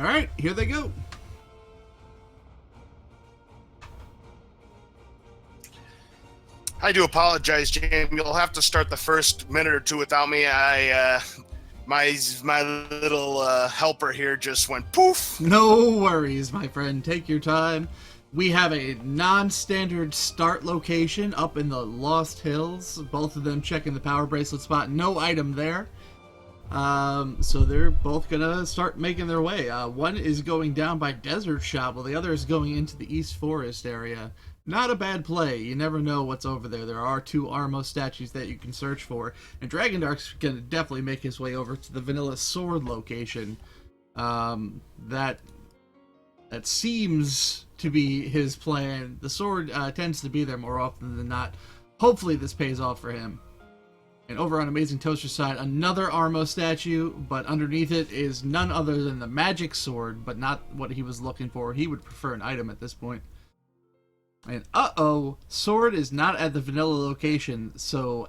All right, here they go. I do apologize, Jamie. You'll have to start the first minute or two without me. My little helper here just went poof. No worries, my friend. Take your time. We have a non-standard start location up in the Lost Hills. Both of them checking the power bracelet spot. No item there. So they're both gonna start making their way. One is going down by Desert Shop, while the other is going into the East Forest area. Not a bad play. You never know what's over there. There are 2 Armo statues that you can search for. And Dragondarch's gonna definitely make his way over to the Vanilla Sword location. That seems to be his plan. The sword tends to be there more often than not. Hopefully this pays off for him. And over on AmazingToaster's side, another Armo statue, but underneath it is none other than the magic sword, but not what he was looking for. He would prefer an item at this point. And sword is not at the vanilla location, so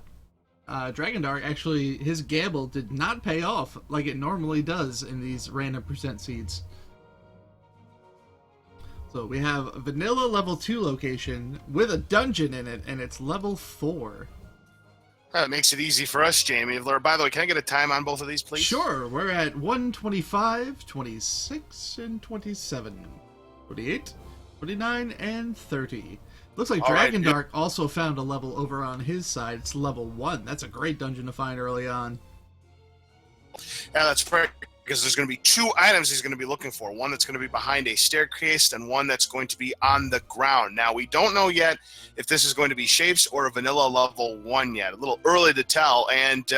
Dragondarch actually, his gamble did not pay off like it normally does in these random percent seeds. So we have a vanilla level 2 location with a dungeon in it, and it's level 4. That makes it easy for us, Jamie. By the way, can I get a time on both of these, please? Sure, we're at 1:25, 26, and 27. 28, 29, and 30. Looks like Dragondarch also found a level over on his side. It's level 1. That's a great dungeon to find early on. Yeah, that's right. Because there's going to be 2 items he's going to be looking for. One that's going to be behind a staircase and one that's going to be on the ground. Now, we don't know yet if this is going to be shapes or a vanilla level 1 yet. A little early to tell. And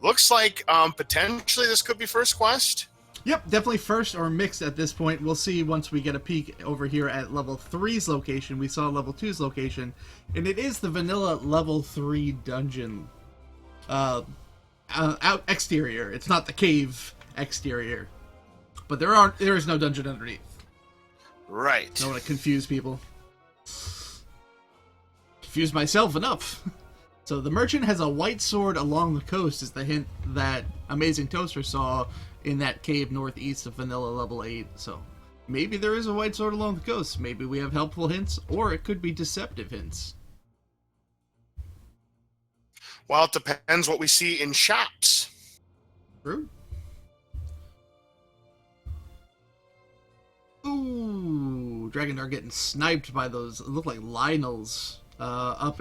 looks like potentially this could be first quest. Yep, definitely first or mixed at this point. We'll see once we get a peek over here at level 3's location. We saw level 2's location. And it is the vanilla level 3 dungeon. Out exterior. It's not the cave exterior, but there is no dungeon underneath. Right. Don't want to confuse people. Confuse myself enough. So the merchant has a white sword along the coast is the hint that AmazingToaster saw in that cave northeast of vanilla level 8. So maybe there is a white sword along the coast. Maybe we have helpful hints, or it could be deceptive hints. Well, it depends what we see in shops. True. Ooh, Dragondarch getting sniped by those, it look like Lionels, up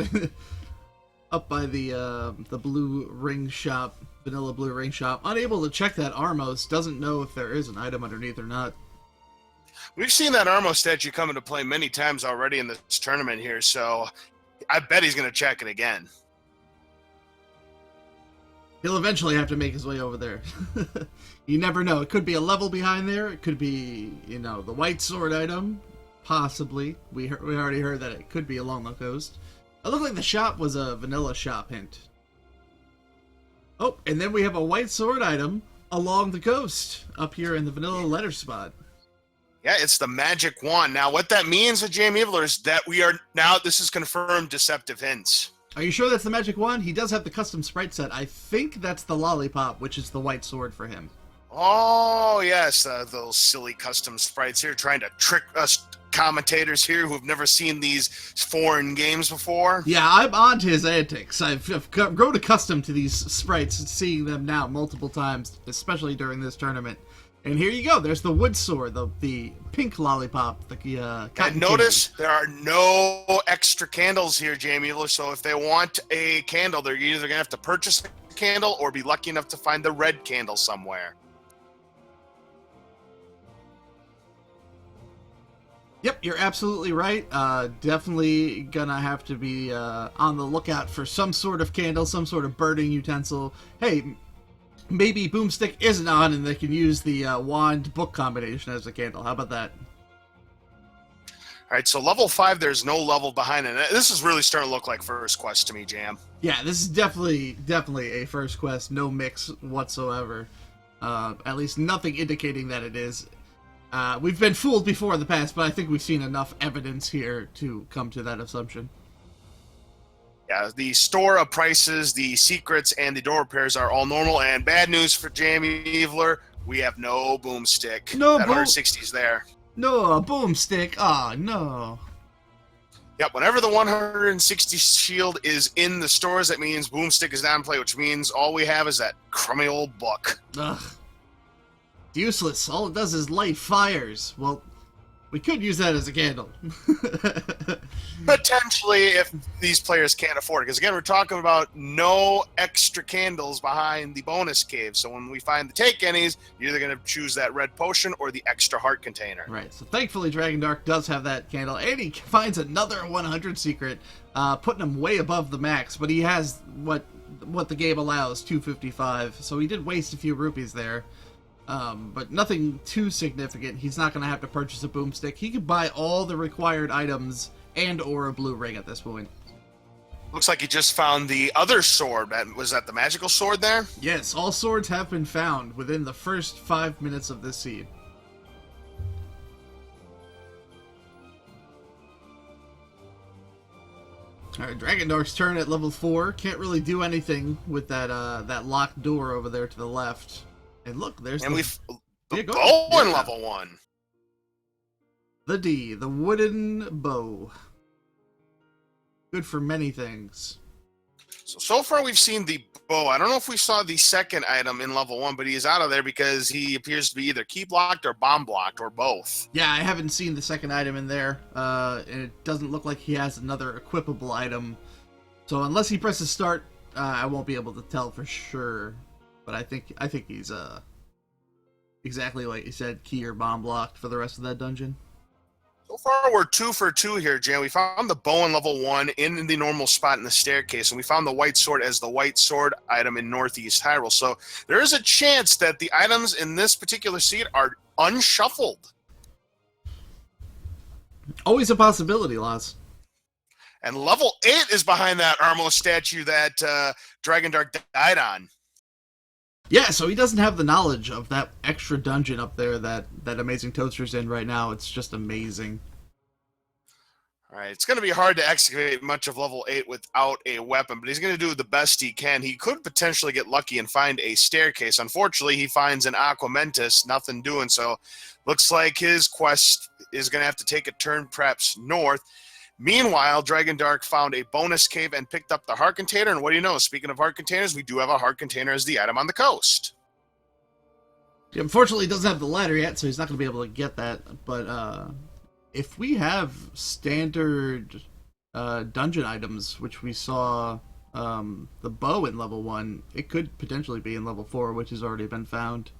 by the blue ring shop, vanilla blue ring shop. Unable to check that Armos, doesn't know if there is an item underneath or not. We've seen that Armo statue come into play many times already in this tournament here, so I bet he's going to check it again. He'll eventually have to make his way over there. You never know. It could be a level behind there. It could be, the white sword item. Possibly. We already heard that it could be along the coast. It looked like the shop was a vanilla shop hint. Oh, and then we have a white sword item along the coast, up here in the vanilla letter spot. Yeah, it's the magic wand. Now, what that means with JamEvil is that this is confirmed deceptive hints. Are you sure that's the magic wand? He does have the custom sprite set. I think that's the lollipop, which is the white sword for him. Oh, yes, those silly custom sprites here trying to trick us commentators here who've never seen these foreign games before. Yeah, I'm on to his antics. I've grown accustomed to these sprites, seeing them now multiple times, especially during this tournament. And here you go. There's the wood sword, the pink lollipop, the cotton And notice candy. there are no extra candles here, JamEvil. So if they want a candle, they're either going to have to purchase a candle or be lucky enough to find the red candle somewhere. Yep, you're absolutely right. Definitely gonna have to be on the lookout for some sort of candle, some sort of burning utensil. Hey, maybe Boomstick isn't on and they can use the wand book combination as a candle. How about that? All right, so level 5, there's no level behind it. This is really starting to look like first quest to me, Jam. Yeah, this is definitely a first quest, no mix whatsoever. At least nothing indicating that it is. We've been fooled before in the past, but I think we've seen enough evidence here to come to that assumption. Yeah, the store of prices, the secrets, and the door repairs are all normal. And bad news for JamEvil, We have no boomstick. No that boom. 160 is there. No, a boomstick. Ah, no. Yep, whenever the 160 shield is in the stores, that means boomstick is down play, which means all we have is that crummy old book. Ugh. It's useless. All it does is light fires. Well, we could use that as a candle. Potentially, if these players can't afford it. Because again, we're talking about no extra candles behind the bonus cave. So when we find the take any's, you're either going to choose that red potion or the extra heart container. Right, so thankfully Dragondark does have that candle, and he finds another 100 secret, putting him way above the max, but he has what the game allows, 255, so he did waste a few rupees there. But nothing too significant. He's not going to have to purchase a boomstick. He could buy all the required items and or a blue ring at this point. Looks like he just found the other sword. Was that the magical sword there? Yes, all swords have been found within the first 5 minutes of this seed. Alright, Dragondark's turn at level 4. Can't really do anything with that locked door over there to the left. And look, there's and the bow in level 1. The D, the wooden bow. Good for many things. So far we've seen the bow. I don't know if we saw the second item in level 1, but he is out of there because he appears to be either key blocked or bomb blocked or both. Yeah, I haven't seen the second item in there, and it doesn't look like he has another equipable item. So unless he presses start, I won't be able to tell for sure. But I think he's exactly like you said, key or bomb blocked for the rest of that dungeon. So far, we're 2 for 2 here, Jan. We found the bow in level 1 in the normal spot in the staircase, and we found the white sword as the white sword item in Northeast Hyrule. So there is a chance that the items in this particular seed are unshuffled. Always a possibility, Laz. And level 8 is behind that Armo statue that Dragondark died on. Yeah, so he doesn't have the knowledge of that extra dungeon up there that AmazingToaster's in right now. It's just amazing. All right, it's going to be hard to excavate much of level 8 without a weapon, but he's going to do the best he can. He could potentially get lucky and find a staircase. Unfortunately, he finds an Aquamentus, nothing doing so. Looks like his quest is going to have to take a turn perhaps north. Meanwhile, Dragondark found a bonus cave and picked up the heart container. And what do you know? Speaking of heart containers, we do have a heart container as the item on the coast. Yeah, unfortunately, he doesn't have the ladder yet, so he's not going to be able to get that. But if we have standard dungeon items, which we saw the bow in level 1, it could potentially be in level 4, which has already been found.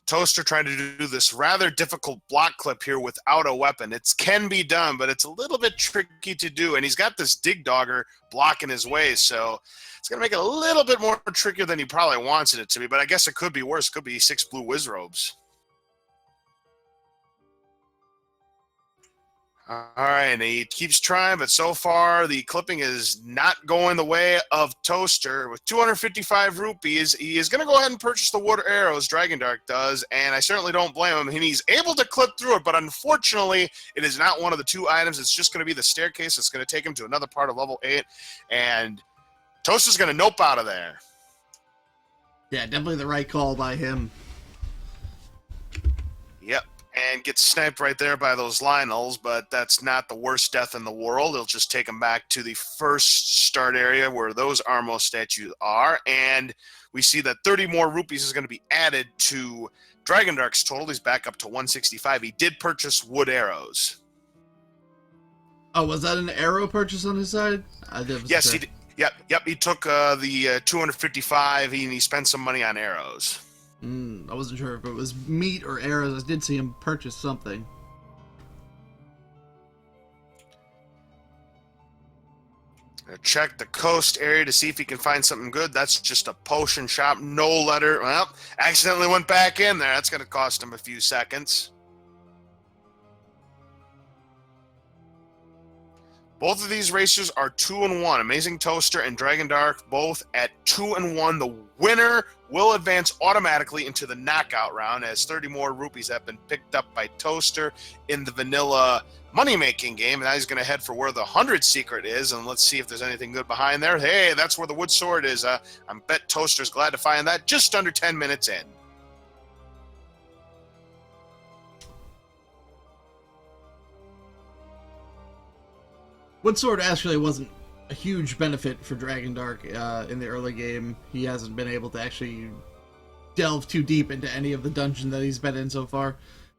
Toaster trying to do this rather difficult block clip here without a weapon. It can be done, but it's a little bit tricky to do. And he's got this dig dogger blocking his way, so it's going to make it a little bit more trickier than he probably wants it to be. But I guess it could be worse. It could be 6 blue whiz robes. All right, and he keeps trying, but so far the clipping is not going the way of Toaster. With 255 rupees, he is going to go ahead and purchase the wood arrows, Dragondark does, and I certainly don't blame him. And he's able to clip through it, but unfortunately, it is not one of the 2 items. It's just going to be the staircase. It's going to take him to another part of level 8, and Toaster's going to nope out of there. Yeah, definitely the right call by him. Yep. And gets sniped right there by those Lionels, but that's not the worst death in the world. It'll just take him back to the first start area where those Armo statues are, and we see that 30 more rupees is going to be added to Dragondark's total. He's back up to 165. He did purchase wood arrows. Oh, was that an arrow purchase on his side? Yes, he did. Yep. He took the 255, and he spent some money on arrows. I wasn't sure if it was meat or arrows. I did see him purchase something. Check the coast area to see if he can find something good. That's just a potion shop. No letter. Well, accidentally went back in there. That's going to cost him a few seconds. Both of these racers are 2-1. AmazingToaster and Dragondark both at 2-1. The winner will advance automatically into the knockout round as 30 more rupees have been picked up by Toaster in the vanilla money-making game. And now he's going to head for where the 100 secret is, and let's see if there's anything good behind there. Hey, that's where the wood sword is. I bet Toaster's glad to find that just under 10 minutes in. Woodsword actually wasn't a huge benefit for Dragondark in the early game. He hasn't been able to actually delve too deep into any of the dungeon that he's been in so far.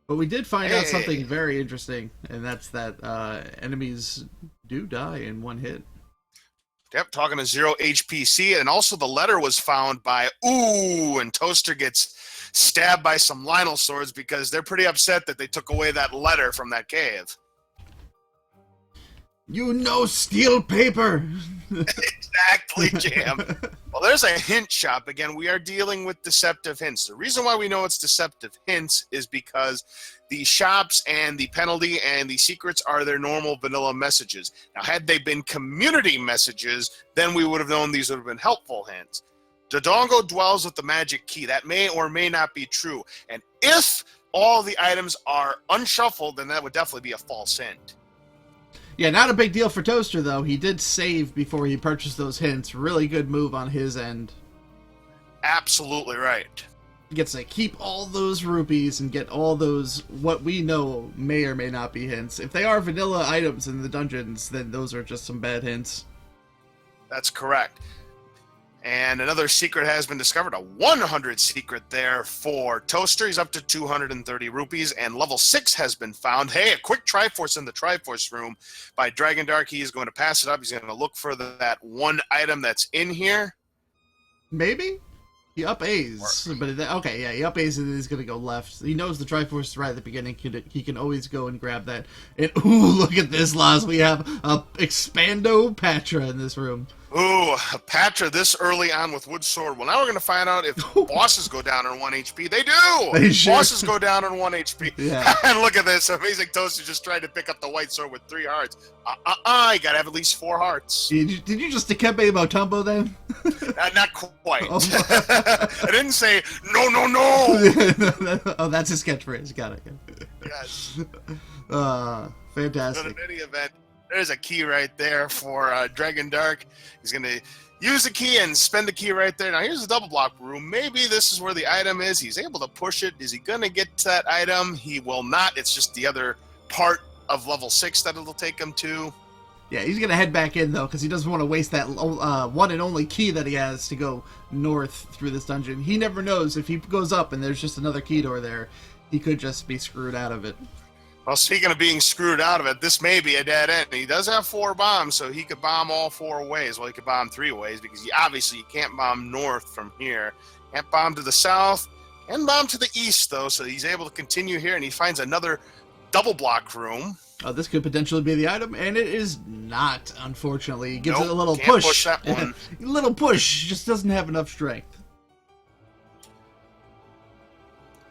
But we did find out something very interesting, and that's that enemies do die in one hit. Yep, talking to Zero HPC, and also the letter was found by and Toaster gets stabbed by some Lionel swords because they're pretty upset that they took away that letter from that cave. You know steel paper! Exactly, Jam. Well, there's a hint shop. Again, we are dealing with deceptive hints. The reason why we know it's deceptive hints is because the shops and the penalty and the secrets are their normal vanilla messages. Now, had they been community messages, then we would have known these would have been helpful hints. Dodongo dwells with the magic key. That may or may not be true. And if all the items are unshuffled, then that would definitely be a false hint. Yeah, not a big deal for Toaster, though. He did save before he purchased those hints. Really good move on his end. Absolutely right. He gets to keep all those rupees and get all those, what we know may or may not be hints. If they are vanilla items in the dungeons, then those are just some bad hints. That's correct. And another secret has been discovered, a 100 secret there for Toaster. He's up to 230 rupees, and level 6 has been found. Hey, a quick Triforce in the Triforce room by Dragondark. He is going to pass it up. He's going to look for that one item that's in here. Maybe? He up A's, but okay, yeah, he up A's and he's gonna go left. He knows the Triforce is right at the beginning. He can always go and grab that. And ooh, look at this, Laz. We have a Expando Patra in this room. Ooh, a Patra this early on with Wood Sword. Well, now we're going to find out if bosses go down on 1 HP. They do! They sure. Bosses go down on 1 HP. Yeah. And look at this. Amazing Toaster just tried to pick up the white sword with 3 hearts. You got to have at least 4 hearts. Did you just Dikembe Motumbo then? Not quite. Oh. I didn't say, no, no, no! Oh, that's his catchphrase. Got it. Yes. Fantastic. But in any event, there's a key right there for Dragondark. He's going to use the key and spend the key right there. Now, here's the double block room. Maybe this is where the item is. He's able to push it. Is he going to get to that item? He will not. It's just the other part of level 6 that it'll take him to. Yeah, he's going to head back in, though, because he doesn't want to waste that one and only key that he has to go north through this dungeon. He never knows. If he goes up and there's just another key door there, he could just be screwed out of it. Well, speaking of being screwed out of it, this may be a dead end. He does have 4 bombs, so he could bomb all 4 ways. Well, he could bomb 3 ways, because obviously you can't bomb north from here. Can't bomb to the south, and bomb to the east, though, so he's able to continue here, and he finds another double block room. This could potentially be the item, and it is not, unfortunately. He gives Nope, it a little can't push that one. A little push, just doesn't have enough strength.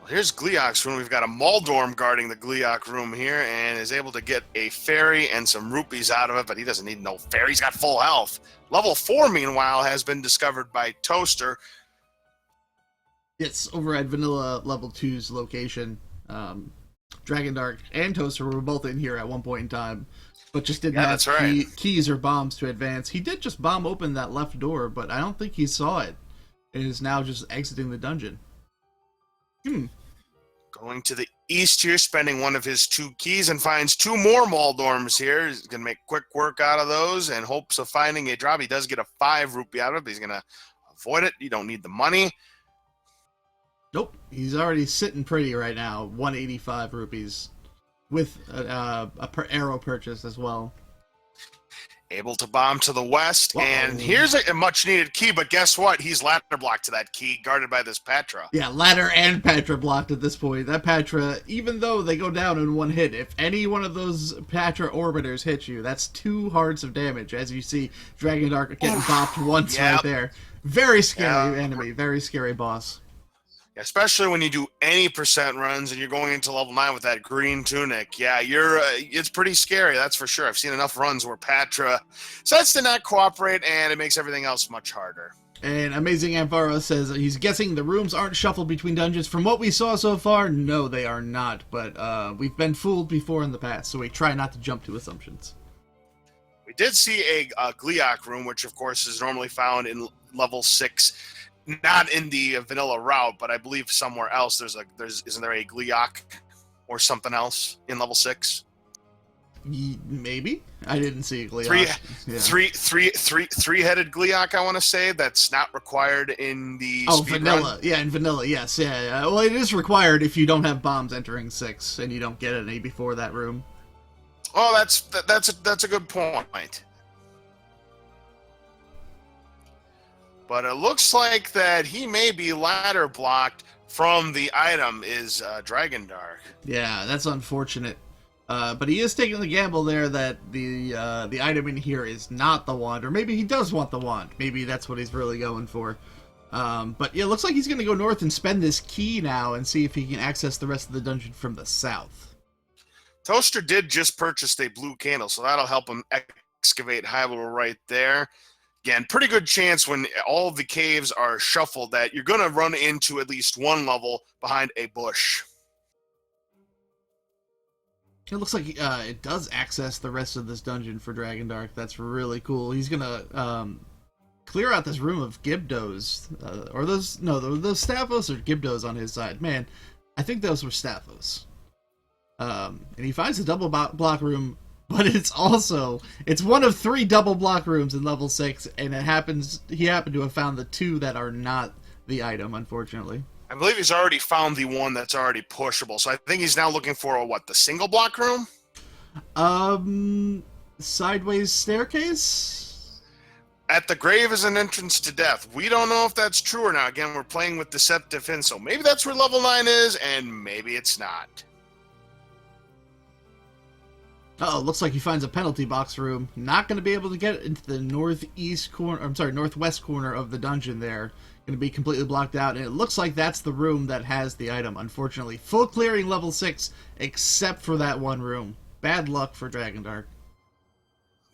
Well, here's Gleok's room. We've got a Maldorm guarding the Gleok room here, and is able to get a fairy and some rupees out of it, but he doesn't need no fairy. He's got full health. Level 4, meanwhile, has been discovered by Toaster. It's over at Vanilla Level 2's location. Dragondark and Toaster were both in here at one point in time, but just didn't have keys or bombs to advance. He did just bomb open that left door, but I don't think he saw it, and is now just exiting the dungeon. Going to the east here, spending one of his 2 keys, and finds 2 more Maldorms here. He's going to make quick work out of those in hopes of finding a drop. He does get a 5 rupee out of it, but he's going to avoid it. You don't need the money. Nope, he's already sitting pretty right now. 185 rupees with a arrow purchase as well. Able to bomb to the west, and here's a much-needed key, but guess what? He's ladder blocked to that key, guarded by this Patra. Yeah, ladder and Patra blocked at this point. That Patra, even though they go down in 1 hit, if any one of those Patra orbiters hit you, that's 2 hearts of damage, as you see Dragondark getting bopped once right there. Very scary enemy, very scary boss. Especially when you do any percent runs and you're going into level 9 with that green tunic. Yeah, it's pretty scary, that's for sure. I've seen enough runs where Patra decides to not cooperate, and it makes everything else much harder. And Amazing Amphara says he's guessing the rooms aren't shuffled between dungeons. From what we saw so far, no, they are not. But we've been fooled before in the past, so we try not to jump to assumptions. We did see a Gleok room, which of course is normally found in level 6. Not in the vanilla route, but I believe somewhere else isn't there a Gleok or something else in level 6? Maybe. I didn't see Three, Gleeok. Yeah. three-headed Gleeok, I want to say, that's not required in the Oh, speed vanilla. run. Yeah, in vanilla, yes. Yeah. Well, it is required if you don't have bombs entering 6 and you don't get any before that room. Oh, that's a good point. But it looks like that he may be ladder blocked from the item is Dragondark. Yeah, that's unfortunate. But he is taking the gamble there that the item in here is not the wand, or maybe he does want the wand. Maybe that's what he's really going for. But yeah, it looks like he's going to go north and spend this key now and see if he can access the rest of the dungeon from the south. Toaster did just purchase a blue candle, so that'll help him excavate high level right there. Again, pretty good chance when all of the caves are shuffled that you're going to run into at least one level behind a bush. It looks like it does access the rest of this dungeon for Dragondark. That's really cool. He's gonna clear out this room of Gibdos, or those Staphos or Gibdos on his side. Man, I think those were Staphos. And he finds a double block room, but it's one of 3 double block rooms in level 6, and he happened to have found the 2 that are not the item, unfortunately. I believe he's already found the one that's already pushable. So I think he's now looking for the single block room? Sideways staircase? At the grave is an entrance to death. We don't know if that's true or not. Again, we're playing with deceptive hints, so maybe that's where level 9 is, and maybe it's not. Oh, looks like he finds a penalty box room. Not going to be able to get into the northwest corner of the dungeon there. Going to be completely blocked out, and it looks like that's the room that has the item, unfortunately. Full clearing level 6, except for that one room. Bad luck for Dragondark.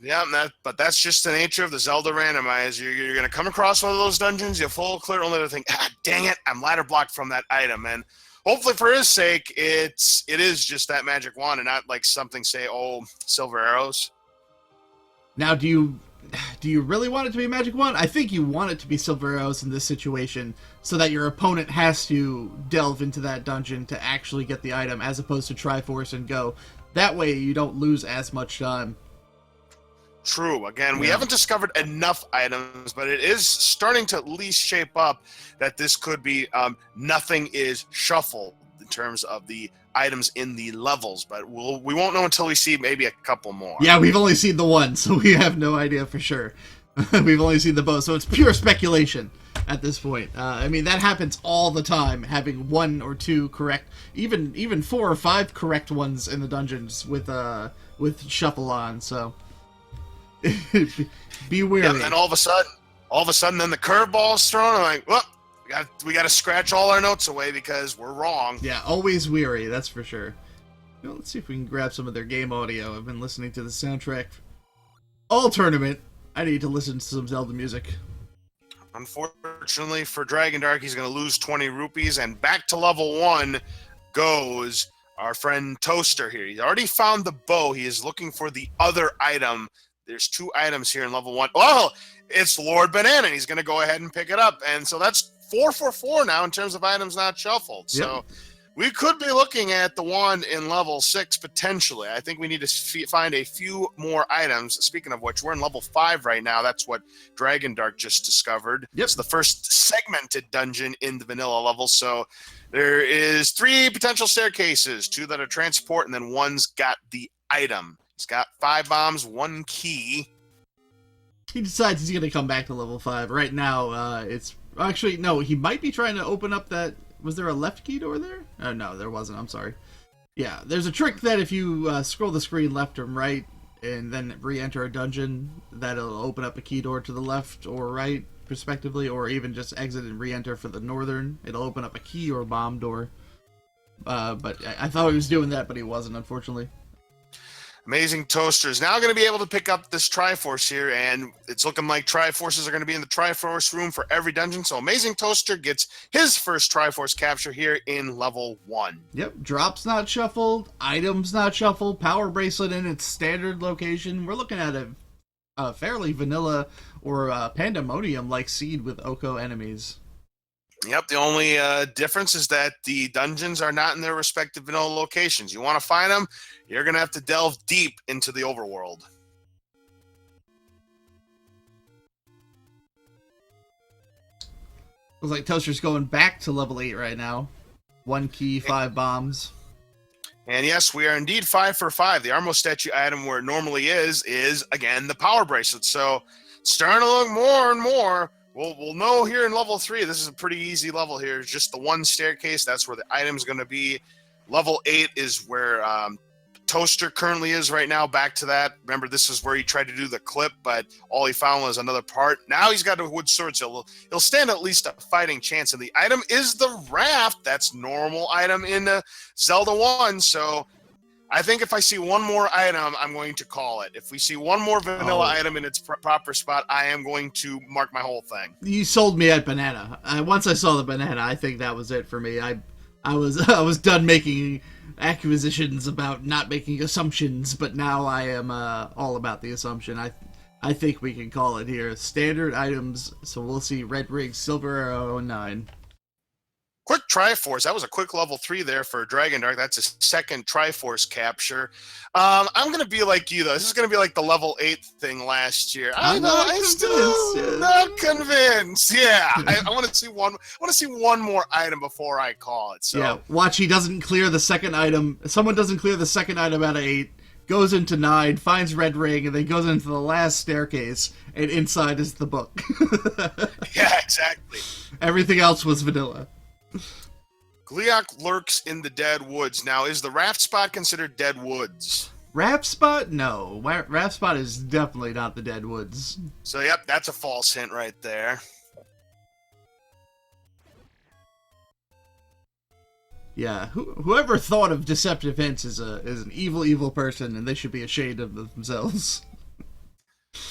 Yeah, but that's just the nature of the Zelda Randomizer. You're going to come across one of those dungeons, you full clear, only to think, dang it, I'm ladder blocked from that item. And hopefully for his sake, it is just that magic wand and not like something, say, silver arrows. Now, do you really want it to be a magic wand? I think you want it to be silver arrows in this situation so that your opponent has to delve into that dungeon to actually get the item as opposed to Triforce and go. That way you don't lose as much time. True. Again, we haven't discovered enough items, but it is starting to at least shape up that this could be nothing is shuffled in terms of the items in the levels, but we won't know until we see maybe a couple more. Yeah, we've only seen the one, so we have no idea for sure. We've only seen the bow, so it's pure speculation at this point. I mean, that happens all the time, having 1 or 2 correct, even 4 or 5 correct ones in the dungeons with shuffle on. So be wary. Yeah, and then all of a sudden, then the curveball's thrown. I'm like, well, we got to scratch all our notes away because we're wrong. Yeah, always weary, that's for sure. Let's see if we can grab some of their game audio. I've been listening to the soundtrack all tournament. I need to listen to some Zelda music. Unfortunately for Dragondark, he's going to lose 20 rupees, and back to level 1 goes our friend Toaster here. He's already found the bow. He is looking for the other item. There's 2 items here in level 1. Oh, it's Lord Banana. He's going to go ahead and pick it up. And so that's 4 for 4 now in terms of items not shuffled. Yep. So we could be looking at the wand in level 6 potentially. I think we need to find a few more items. Speaking of which, we're in level 5 right now. That's what Dragondark just discovered. Yep. It's the first segmented dungeon in the vanilla level. So there is 3 potential staircases, 2 that are transport, and then 1's got the item. He's got 5 bombs, 1 key. He decides he's going to come back to level 5. Right now, it's... Actually, no, he might be trying to open up that... Was there a left key door there? Oh, no, there wasn't. I'm sorry. Yeah, there's a trick that if you scroll the screen left and right and then re-enter a dungeon, that'll open up a key door to the left or right, respectively, or even just exit and re-enter for the northern. It'll open up a key or bomb door. But I thought he was doing that, but he wasn't, unfortunately. AmazingToaster is now going to be able to pick up this Triforce here, and it's looking like Triforces are going to be in the Triforce room for every dungeon. So AmazingToaster gets his first Triforce capture here in level 1. Yep, drops not shuffled, items not shuffled, power bracelet in its standard location. We're looking at a fairly vanilla or pandemonium-like seed with Oko enemies. Yep, the only difference is that the dungeons are not in their respective vanilla locations. You want to find them, you're going to have to delve deep into the overworld. Looks like Toaster's going back to level 8 right now. 1 key, 5 bombs. And yes, we are indeed 5 for 5. The Armo statue item where it normally is again, the power bracelet. So, starting to look more and more. We'll know here in level 3. This is a pretty easy level here. It's just the one staircase. That's where the item's going to be. Level 8 is where Toaster currently is right now. Back to that. Remember, this is where he tried to do the clip, but all he found was another part. Now he's got a wood sword, so he'll stand at least a fighting chance. And the item is the raft. That's normal item in Zelda 1. So I think if I see one more item, I'm going to call it. If we see one more vanilla item in its proper spot, I am going to mark my whole thing. You sold me at banana. Once I saw the banana, I think that was it for me. I was done making acquisitions about not making assumptions, but now I am all about the assumption. I think we can call it here. Standard items, so we'll see Red Rig, Silver Arrow, 9. Quick Triforce. That was a quick level 3 there for Dragondarch. That's a second Triforce capture. I'm going to be like you, though. This is going to be like the level 8 thing last year. I'm still not convinced. Yeah, I want to see one. I want to see one more item before I call it. So. Yeah, watch. He doesn't clear the second item. Someone doesn't clear the second item out of 8. Goes into 9, finds Red Ring, and then goes into the last staircase, and inside is the book. Yeah, exactly. Everything else was vanilla. Gleeok lurks in the dead woods. Now, is the raft spot considered dead woods? Raft spot? No. Raft spot is definitely not the dead woods. So, yep, that's a false hint right there. Yeah, whoever thought of deceptive hints is an evil person, and they should be ashamed of themselves.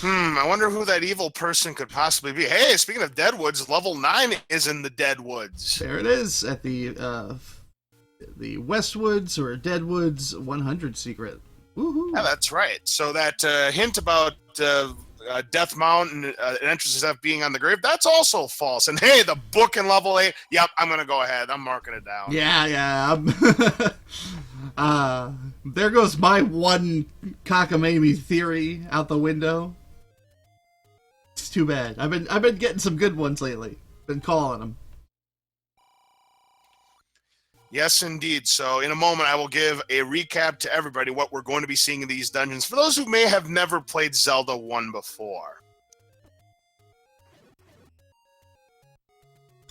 I wonder who that evil person could possibly be. Hey, speaking of Deadwoods, level 9 is in the Deadwoods. There it is at the Westwoods or Deadwoods 100 secret. Woohoo! Yeah, that's right. So that hint about Death Mountain entrances of being on the grave, that's also false. And hey, the book in level 8, yep, I'm going to go ahead. I'm marking it down. Yeah. There goes my one cockamamie theory out the window. It's too bad. I've been getting some good ones lately. Been calling them. Yes, indeed. So in a moment, I will give a recap to everybody what we're going to be seeing in these dungeons for those who may have never played Zelda 1 before.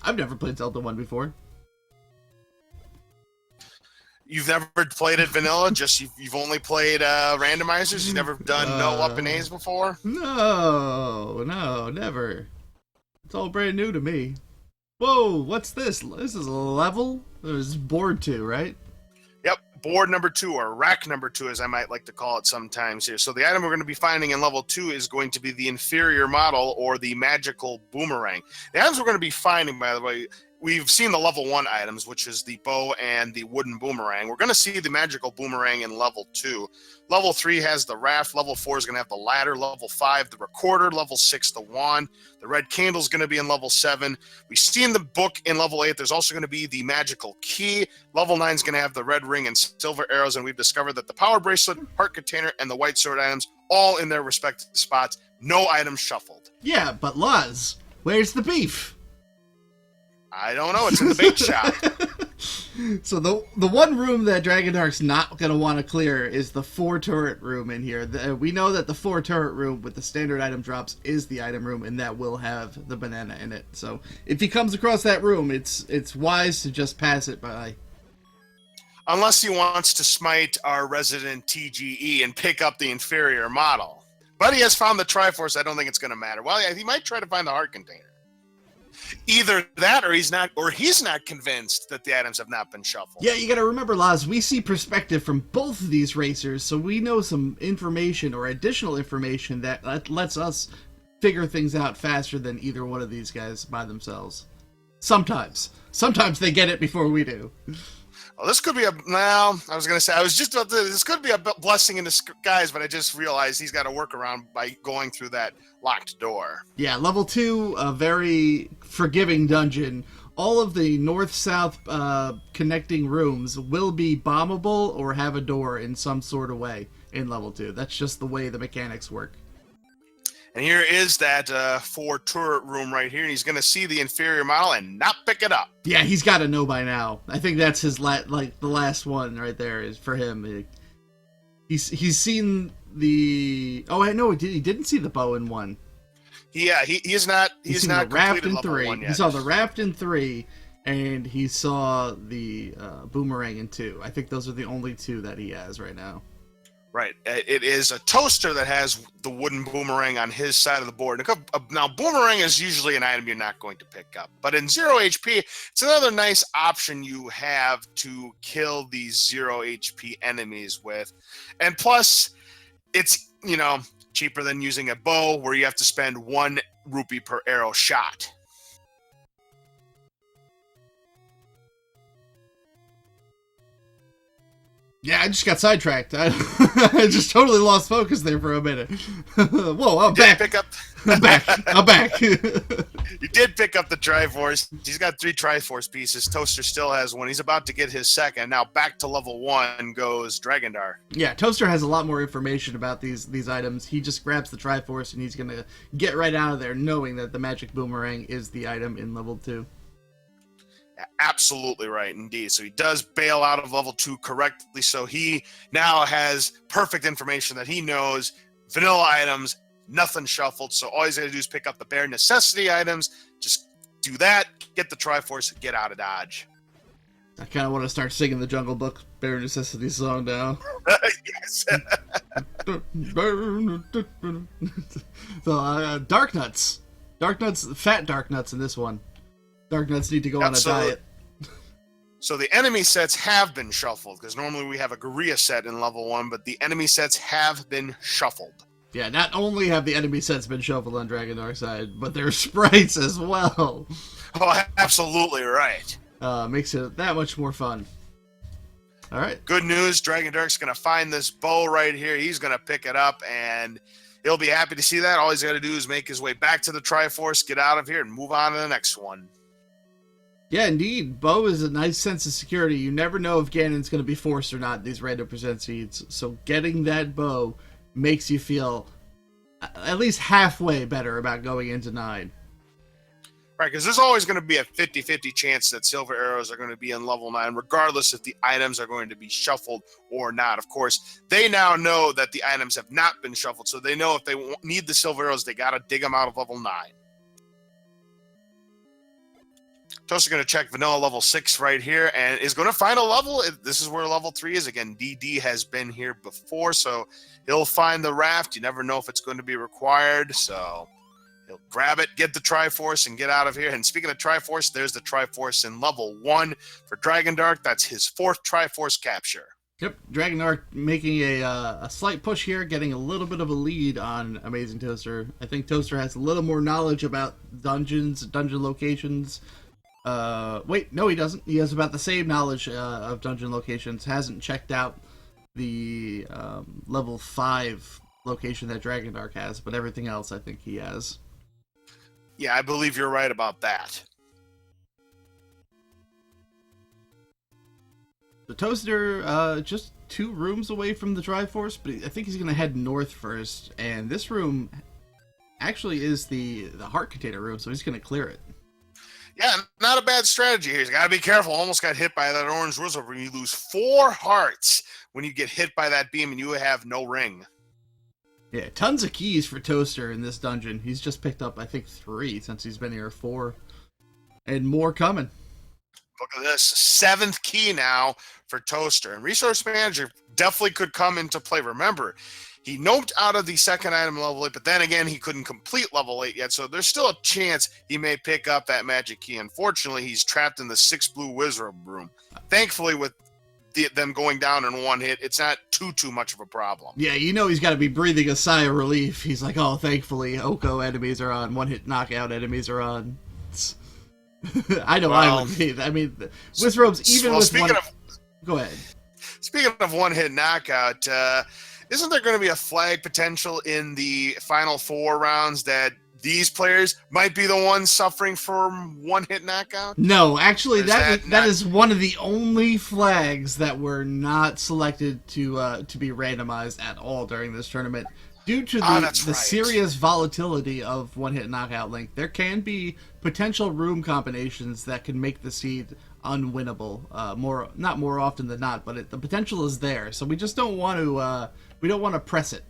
I've never played Zelda 1 before. You've never played it vanilla? Just you've only played randomizers? You've never done no up and A's before? No, never. It's all brand new to me. Whoa, what's this? This is a level? There's board 2, right? Yep, board number 2, or rack number 2, as I might like to call it sometimes here. So the item we're going to be finding in level 2 is going to be the inferior model, or the magical boomerang. The items we're going to be finding, by the way, we've seen the level 1 items, which is the bow and the wooden boomerang. We're going to see the magical boomerang in level 2. Level 3 has the raft. Level 4 is going to have the ladder. Level 5, the recorder. Level 6, the wand. The red candle is going to be in level 7. We've seen the book in level 8. There's also going to be the magical key. Level 9 is going to have the red ring and silver arrows, and we've discovered that the power bracelet, heart container, and the white sword items all in their respective spots. No items shuffled. Yeah, but Luz, where's the beef? I don't know. It's in the bait shop. So the one room that Dragondarch's not going to want to clear is the 4 turret room in here. We know that the 4 turret room with the standard item drops is the item room, and that will have the banana in it. So if he comes across that room, it's wise to just pass it by. Unless he wants to smite our resident TGE and pick up the inferior model. But he has found the Triforce. I don't think it's going to matter. Well, yeah, he might try to find the heart container. Either that, or he's not convinced that the items have not been shuffled. Yeah, you got to remember, Laz, we see perspective from both of these racers, so we know some information or additional information that lets us figure things out faster than either one of these guys by themselves. Sometimes they get it before we do. Well, this could be this could be a blessing in disguise, but I just realized he's got a workaround by going through that locked door. Yeah, level 2, a very forgiving dungeon. all of the north-south connecting rooms will be bombable or have a door in some sort of way in level 2. That's just the way the mechanics work. And here is that 4 turret room right here, and he's going to see the inferior model and not pick it up. Yeah, he's got to know by now. I think that's his the last one right there is for him. He's seen the... Oh, no, he didn't see the bow in 1. Yeah, he's not the raft in 3. Yet. He saw the raft in 3, and he saw the boomerang in 2. I think those are the only 2 that he has right now. Right. It is a toaster that has the wooden boomerang on his side of the board. Now, boomerang is usually an item you're not going to pick up. But in 0 HP, it's another nice option you have to kill these 0 HP enemies with. And plus, it's, cheaper than using a bow where you have to spend 1 rupee per arrow shot. Yeah, I just got sidetracked. I just totally lost focus there for a minute. Whoa, I'm back. I'm back. You did pick up the Triforce. He's got 3 Triforce pieces. Toaster still has 1. He's about to get his second. Now back to level 1 goes Dragondarch. Yeah, Toaster has a lot more information about these items. He just grabs the Triforce and he's going to get right out of there knowing that the magic boomerang is the item in level 2. Absolutely right, indeed. So he does bail out of level 2 correctly. So he now has perfect information that he knows vanilla items, nothing shuffled. So all he's going to do is pick up the bare necessity items. Just do that, get the Triforce, get out of Dodge. I kind of want to start singing the Jungle Book bare necessity song now. Yes. So, Dark Nuts. Fat Dark Nuts in this one. Dark Nuts need to go on a diet. So the enemy sets have been shuffled, because normally we have a Guerrilla set in level 1, but the enemy sets have been shuffled. Yeah, not only have the enemy sets been shuffled on Dragondarch side, but their sprites as well. Oh, absolutely right. Makes it that much more fun. All right. Good news, Dragondarch's going to find this bow right here. He's going to pick it up, and he'll be happy to see that. All he's got to do is make his way back to the Triforce, get out of here, and move on to the next one. Yeah, indeed. Bow is a nice sense of security. You never know if Ganon's going to be forced or not, these random percent seeds. So getting that bow makes you feel at least halfway better about going into 9. Right, because there's always going to be a 50-50 chance that silver arrows are going to be in level 9, regardless if the items are going to be shuffled or not. Of course, they now know that the items have not been shuffled, so they know if they need the silver arrows, they got to dig them out of level 9. Toaster's going to check vanilla level 6 right here and is going to find a level. This is where level 3 is. Again, DD has been here before, so he'll find the raft. You never know if it's going to be required, so he'll grab it, get the Triforce, and get out of here. And speaking of Triforce, there's the Triforce in level 1 for Dragondarch. That's his 4th Triforce capture. Yep, Dragondarch making a slight push here, getting a little bit of a lead on AmazingToaster. I think Toaster has a little more knowledge about dungeon locations. Wait, no, he doesn't. He has about the same knowledge of dungeon locations. Hasn't checked out the level 5 location that Dragondarch has, but everything else I think he has. Yeah, I believe you're right about that. The Toaster, just 2 rooms away from the Triforce, but I think he's going to head north first, and this room actually is the heart container room, so he's going to clear it. Yeah, not a bad strategy here. He's got to be careful. Almost got hit by that orange wizard where you lose 4 hearts when you get hit by that beam and you have no ring. Yeah, tons of keys for Toaster in this dungeon. He's just picked up, I think, 3 since he's been here, 4. And more coming. Look at this. 7th key now for Toaster. And Resource Manager definitely could come into play. Remember, he noped out of the 2nd item level 8, but then again, he couldn't complete level 8 yet, so there's still a chance he may pick up that magic key. Unfortunately, he's trapped in the 6 blue wizard room. Thankfully, with them going down in 1 hit, it's not too much of a problem. Yeah, you know he's got to be breathing a sigh of relief. He's like, oh, thankfully, Oko enemies are on. 1-hit knockout enemies are on. I know I would be. I mean, Wizrobes, even with one... Go ahead. Speaking of 1-hit knockout, isn't there going to be a flag potential in the final 4 rounds that these players might be the ones suffering from one-hit knockout? No, actually, that not... is one of the only flags that were not selected to be randomized at all during this tournament. Due to the serious volatility of one-hit knockout link, there can be potential room combinations that can make the seed unwinnable. Not more often than not, but the potential is there. So we just don't want to press it.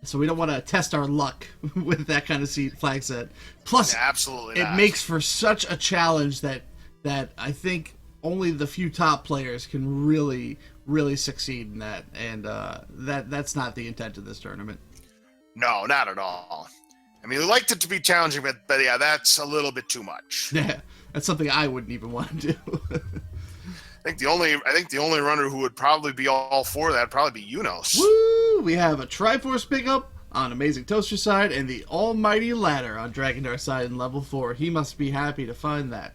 So we don't want to test our luck with that kind of seed flag set. Plus, yeah, absolutely it makes for such a challenge that I think only the few top players can really succeed in that, and that's not the intent of this tournament. No, not at all. I mean, we liked it to be challenging, but yeah, that's a little bit too much. Yeah, that's something I wouldn't even want to do. I think the only runner who would probably be all for that would probably be Unos. Woo! We have a Triforce pickup on AmazingToaster side and the almighty ladder on DragondarchSDA side in level 4. He must be happy to find that.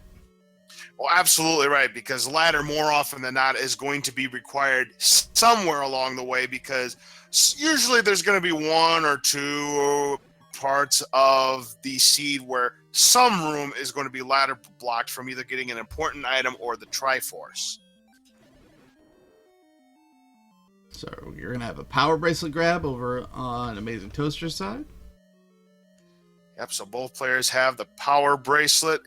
Well, absolutely right, because ladder more often than not is going to be required somewhere along the way, because usually there's going to be one or two parts of the seed where some room is going to be ladder blocked from either getting an important item or the Triforce. So you're going to have a power bracelet grab over on AmazingToaster side. Yep, so both players have the power bracelet.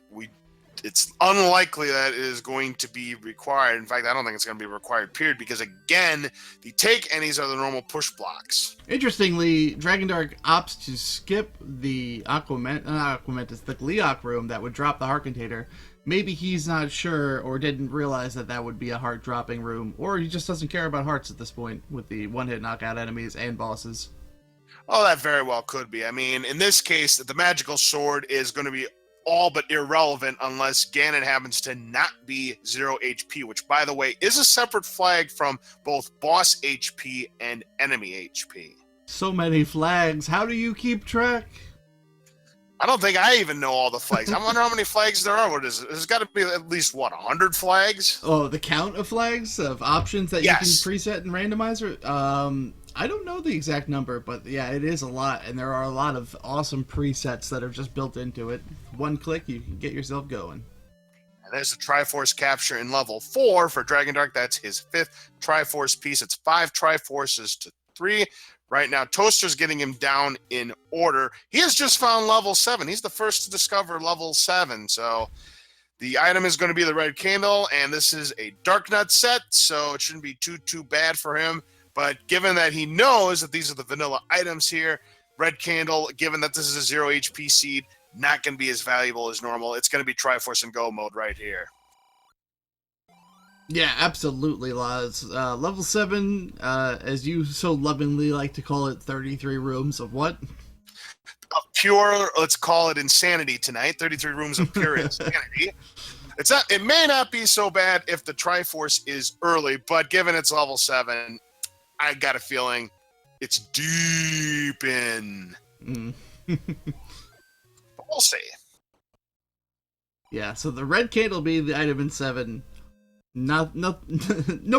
It's unlikely that it is going to be required. In fact, I don't think it's going to be required, period, because, again, the take any's are the normal push blocks. Interestingly, Dragondarch opts to skip the the Gleeok room that would drop the heart container. Maybe he's not sure or didn't realize that would be a heart dropping room, or he just doesn't care about hearts at this point with the one-hit knockout enemies and bosses. Oh, that very well could be. I mean, in this case, the magical sword is going to be all but irrelevant unless Ganon happens to not be 0 HP, which, by the way, is a separate flag from both boss HP and enemy HP. So many flags. How do you keep track? I don't think I even know all the flags. I wonder how many flags there are. What is it? There's got to be at least, 100 flags? Oh, the count of flags, of options that you can preset in Randomizer? I don't know the exact number, but yeah, it is a lot, and there are a lot of awesome presets that are just built into it. One click, you can get yourself going. And there's the Triforce capture in level 4 for Dragondarch. That's his 5th Triforce piece. It's 5 Triforces to 3. Right now, Toaster's getting him down in order. He has just found level 7. He's the first to discover level 7. So the item is going to be the red candle, and this is a Dark Nut set, so it shouldn't be too bad for him. But given that he knows that these are the vanilla items here, red candle, given that this is a 0 HP seed, not going to be as valuable as normal. It's going to be Triforce and Go mode right here. Yeah, absolutely, Laz. Level 7, as you so lovingly like to call it, 33 rooms of what? Of pure, let's call it insanity tonight. 33 rooms of pure insanity. It may not be so bad if the Triforce is early, but given it's level 7, I got a feeling it's deep in. But we'll see. Yeah, so the red candle being the item in 7... No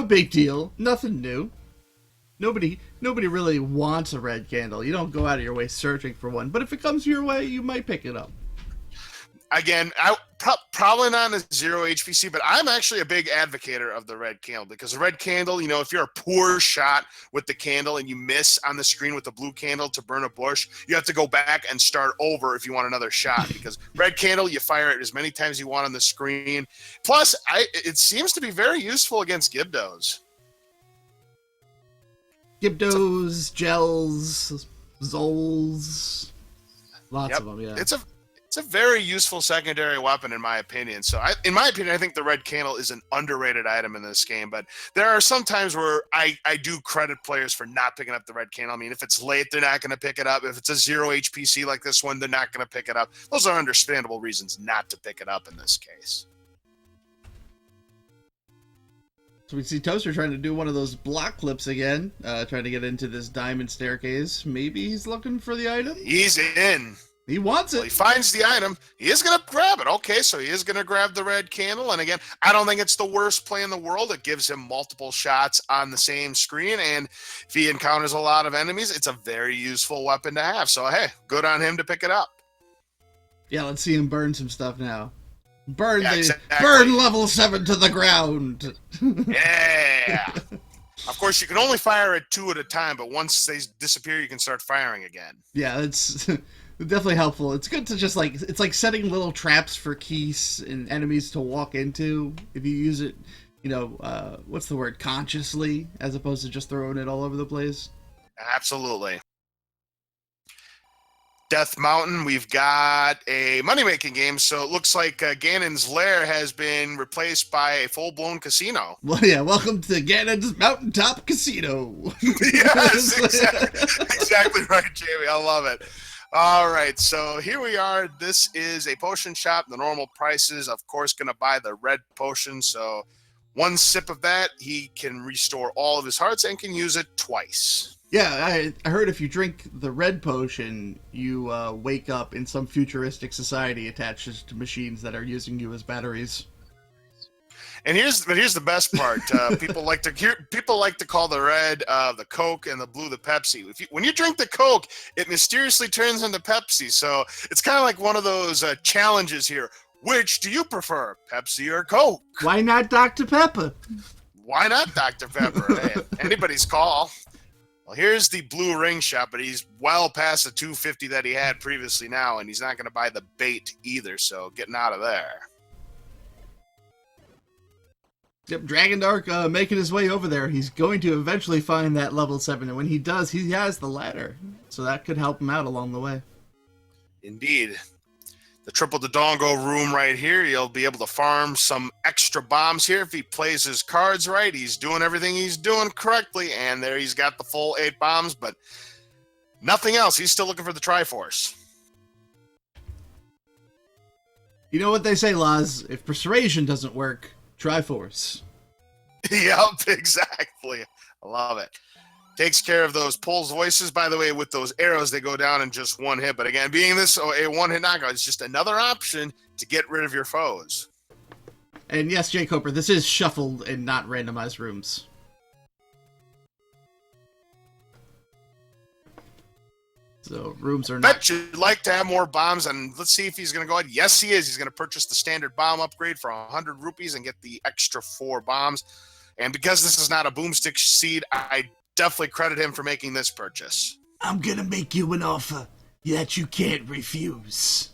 big deal. Nothing new. Nobody really wants a red candle. You don't go out of your way searching for one. But if it comes your way, you might pick it up. Again, probably not a 0 HPC, but I'm actually a big advocate of the red candle, because the red candle, if you're a poor shot with the candle and you miss on the screen with the blue candle to burn a bush, you have to go back and start over if you want another shot, because red candle, you fire it as many times as you want on the screen. Plus, it seems to be very useful against Gibdos. Gibdos, gels, Zols, lots of them, yeah. It's a very useful secondary weapon, in my opinion. So, in my opinion, I think the red candle is an underrated item in this game. But there are some times where I do credit players for not picking up the red candle. I mean, if it's late, they're not going to pick it up. If it's a 0 HPC like this one, they're not going to pick it up. Those are understandable reasons not to pick it up in this case. So we see Toaster trying to do one of those block clips again, trying to get into this diamond staircase. Maybe he's looking for the item? He's in. He wants it. Well, he finds the item. He is going to grab it. Okay, so he is going to grab the red candle. And again, I don't think it's the worst play in the world. It gives him multiple shots on the same screen. And if he encounters a lot of enemies, it's a very useful weapon to have. So, hey, good on him to pick it up. Yeah, let's see him burn some stuff now. Burn exactly. burn level 7 to the ground. Yeah. Of course, you can only fire at 2 at a time, but once they disappear, you can start firing again. Yeah, it's definitely helpful. It's good to just it's like setting little traps for keys and enemies to walk into if you use it, what's the word, consciously, as opposed to just throwing it all over the place. Absolutely. Death Mountain, we've got a money-making game, so it looks like Ganon's lair has been replaced by a full-blown casino. Well, yeah, welcome to Ganon's Mountaintop Casino. Yes, exactly right, Jamie. I love it. All right, so here we are. This is a potion shop. The normal price is, of course, going to buy the red potion, so one sip of that, he can restore all of his hearts and can use it twice. Yeah, I heard if you drink the red potion, you wake up in some futuristic society attached to machines that are using you as batteries. And here's the best part. People like to call the red the Coke and the blue the Pepsi. When you drink the Coke, it mysteriously turns into Pepsi. So it's kind of like one of those challenges here. Which do you prefer, Pepsi or Coke? Why not Dr. Pepper? Why not Dr. Pepper? Hey, anybody's call. Well, here's the blue ring shop, but he's well past the 250 that he had previously now, and he's not going to buy the bait either, so getting out of there. Yep, Dragondark making his way over there. He's going to eventually find that level 7, and when he does, he has the ladder, so that could help him out along the way. Indeed. The Triple Dodongo room right here, you'll be able to farm some extra bombs here if he plays his cards right. He's doing everything he's doing correctly, and there he's got the full 8 bombs, but nothing else. He's still looking for the Triforce. You know what they say, Laz? If persuasion doesn't work, Triforce. Yep, exactly. I love it. Takes care of those pulls voices. By the way, with those arrows, they go down in just one hit. But again, being this a one-hit knockout, it's just another option to get rid of your foes. And yes, Jay Coper, this is shuffled and not randomized rooms. So rooms are not... Bet you'd like to have more bombs, and let's see if he's going to go ahead. Yes, he is. He's going to purchase the standard bomb upgrade for 100 rupees and get the extra 4 bombs. And because this is not a boomstick seed, I definitely credit him for making this purchase. I'm gonna make you an offer that you can't refuse.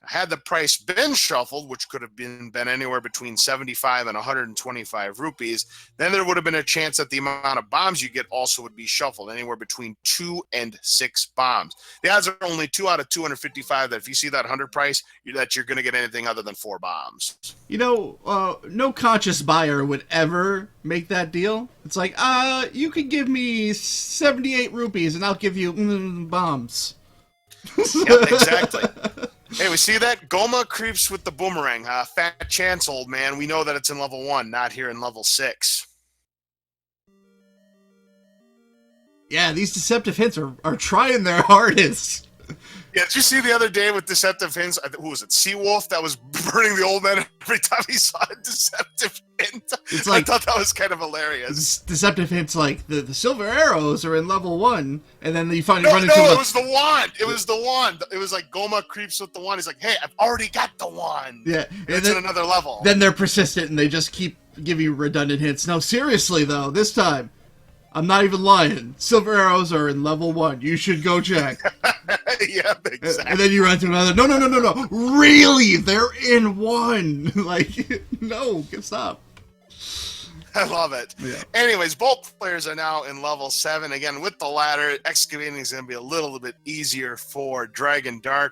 Had the price been shuffled, which could have been anywhere between 75 and 125 rupees, then there would have been a chance that the amount of bombs you get also would be shuffled, anywhere between 2 and 6 bombs. The odds are only 2 out of 255 that if you see that 100 price, that you're going to get anything other than 4 bombs. You know, no conscious buyer would ever make that deal. It's like, you could give me 78 rupees and I'll give you bombs. Yep, exactly. Hey, we see that? Goma creeps with the boomerang, huh? Fat chance, old man. We know that it's in level 1, not here in level 6. Yeah, these deceptive hints are trying their hardest. Yeah, did you see the other day with deceptive hints? Who was it? Seawolf that was burning the old man every time he saw a deceptive hint. It's like, I thought that was kind of hilarious. Deceptive hints like the silver arrows are in level 1, and then you finally run into it was the wand. It was the wand. It was like Goma creeps with the wand. He's like, hey, I've already got the wand. Yeah, it's in another level. Then they're persistent and they just keep giving you redundant hints. No, seriously though, this time, I'm not even lying. Silver arrows are in level 1. You should go check. Yeah, exactly. And then you run to another. No. Really? They're in 1. Like, no, stop. I love it. Yeah. Anyways, both players are now in level 7. Again, with the ladder, excavating is going to be a little bit easier for Dragondark.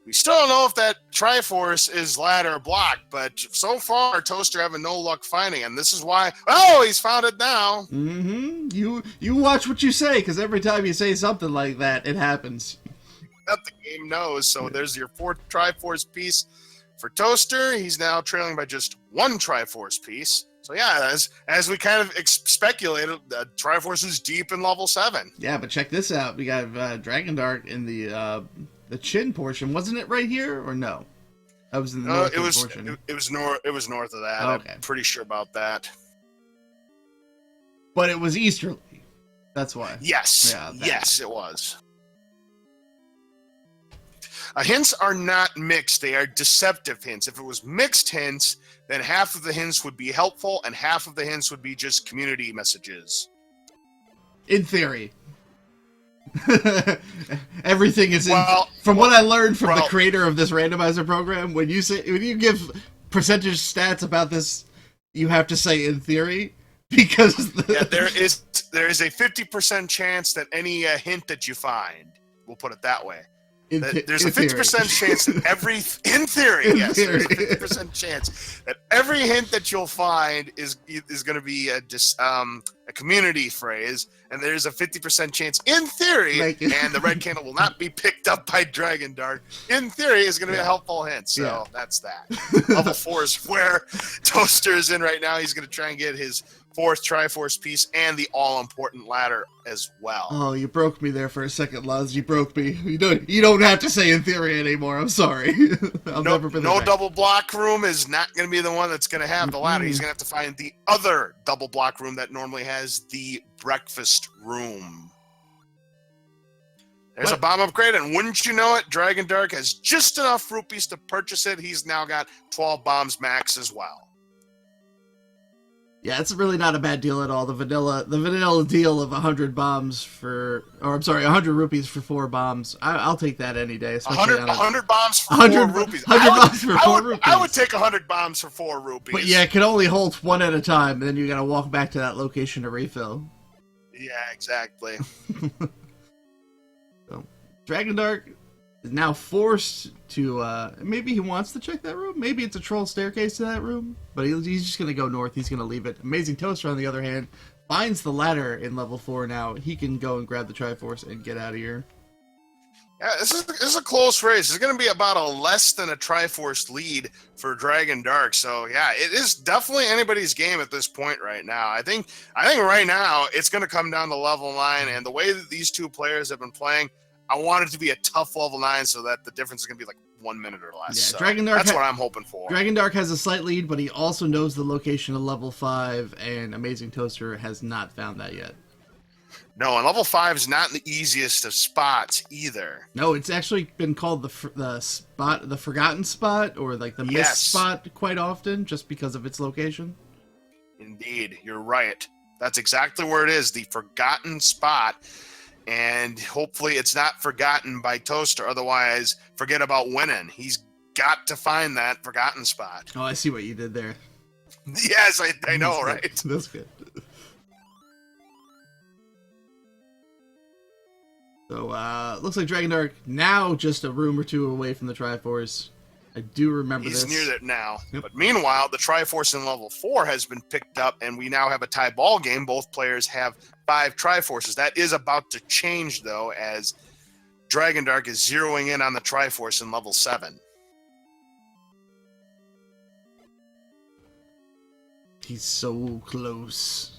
We still don't know if that Triforce is ladder blocked, but so far, Toaster having no luck finding, and this is why... Oh, he's found it now! Mm-hmm. You watch what you say, because every time you say something like that, it happens. That the game knows, so there's your 4th Triforce piece. For Toaster, he's now trailing by just 1 Triforce piece. So yeah, as we kind of speculated, Triforce is deep in level 7. Yeah, but check this out. We got Dragondark in the chin portion. Wasn't it right here or no? That was in the north portion. It was north of that. Okay. I'm pretty sure about that. But it was easterly. That's why. Yes. Yeah, yes, it was. Hints are not mixed. They are deceptive hints. If it was mixed hints, then half of the hints would be helpful and half of the hints would be just community messages. In theory. Everything is from what I learned from the creator of this randomizer program, when you give percentage stats about this, you have to say in theory, because there is a 50% chance that any hint that you find, we'll put it that way. There's a 50% chance that there's a 50% chance that every hint that you'll find is going to be a community phrase, and there's a 50% chance, in theory, and the red candle will not be picked up by Dragon Dark. In theory, is going to be a helpful hint. So that's that. Level 4 is where Toaster is in right now. He's going to try and get his 4th Triforce piece and the all-important ladder as well. Oh, you broke me there for a second, Luz. You broke me. You don't have to say in theory anymore. I'm sorry. No double block room is not going to be the one that's going to have the ladder. He's going to have to find the other double block room that normally has the breakfast room. There's a bomb upgrade, and wouldn't you know it, Dragon Dark has just enough rupees to purchase it. He's now got 12 bombs max as well. Yeah, it's really not a bad deal at all. The vanilla deal of 100 bombs 100 rupees for 4 bombs. I'll take that any day. 100 bombs for 4 rupees. 100 bombs for 4 rupees. I would take 100 bombs for 4 rupees. But yeah, it can only hold 1 at a time, and then you gotta walk back to that location to refill. Yeah, exactly. So, Dragon Dark is now forced to, maybe he wants to check that room. Maybe it's a troll staircase to that room. But he's just going to go north. He's going to leave it. AmazingToaster, on the other hand, finds the ladder in level 4 now. He can go and grab the Triforce and get out of here. Yeah, this is a close race. It's going to be about a less than a Triforce lead for Dragon Dark. So, yeah, it is definitely anybody's game at this point right now. I think right now it's going to come down to level 9. And the way that these two players have been playing, I want it to be a tough level 9 so that the difference is going to be like 1 minute or less. Yeah, so Dragon Dark that's what I'm hoping for. Dragon Dark has a slight lead, but he also knows the location of level 5, and AmazingToaster has not found that yet. No, and level 5 is not the easiest of spots either. No, it's actually been called the forgotten spot, or like the missed spot quite often, just because of its location. Indeed, you're right. That's exactly where it is, the forgotten spot. And hopefully it's not forgotten by Toaster. Otherwise, forget about winning. He's got to find that forgotten spot. Oh, I see what you did there. Yes, I know, right? That's good. So, looks like Dragon Dark now just a room or 2 away from the Triforce. I do remember this. He's near it now. Yep. But meanwhile, the Triforce in level 4 has been picked up, and we now have a tie ball game. Both players have 5 Triforces. That is about to change, though, as Dragon Dark is zeroing in on the Triforce in level 7. He's so close.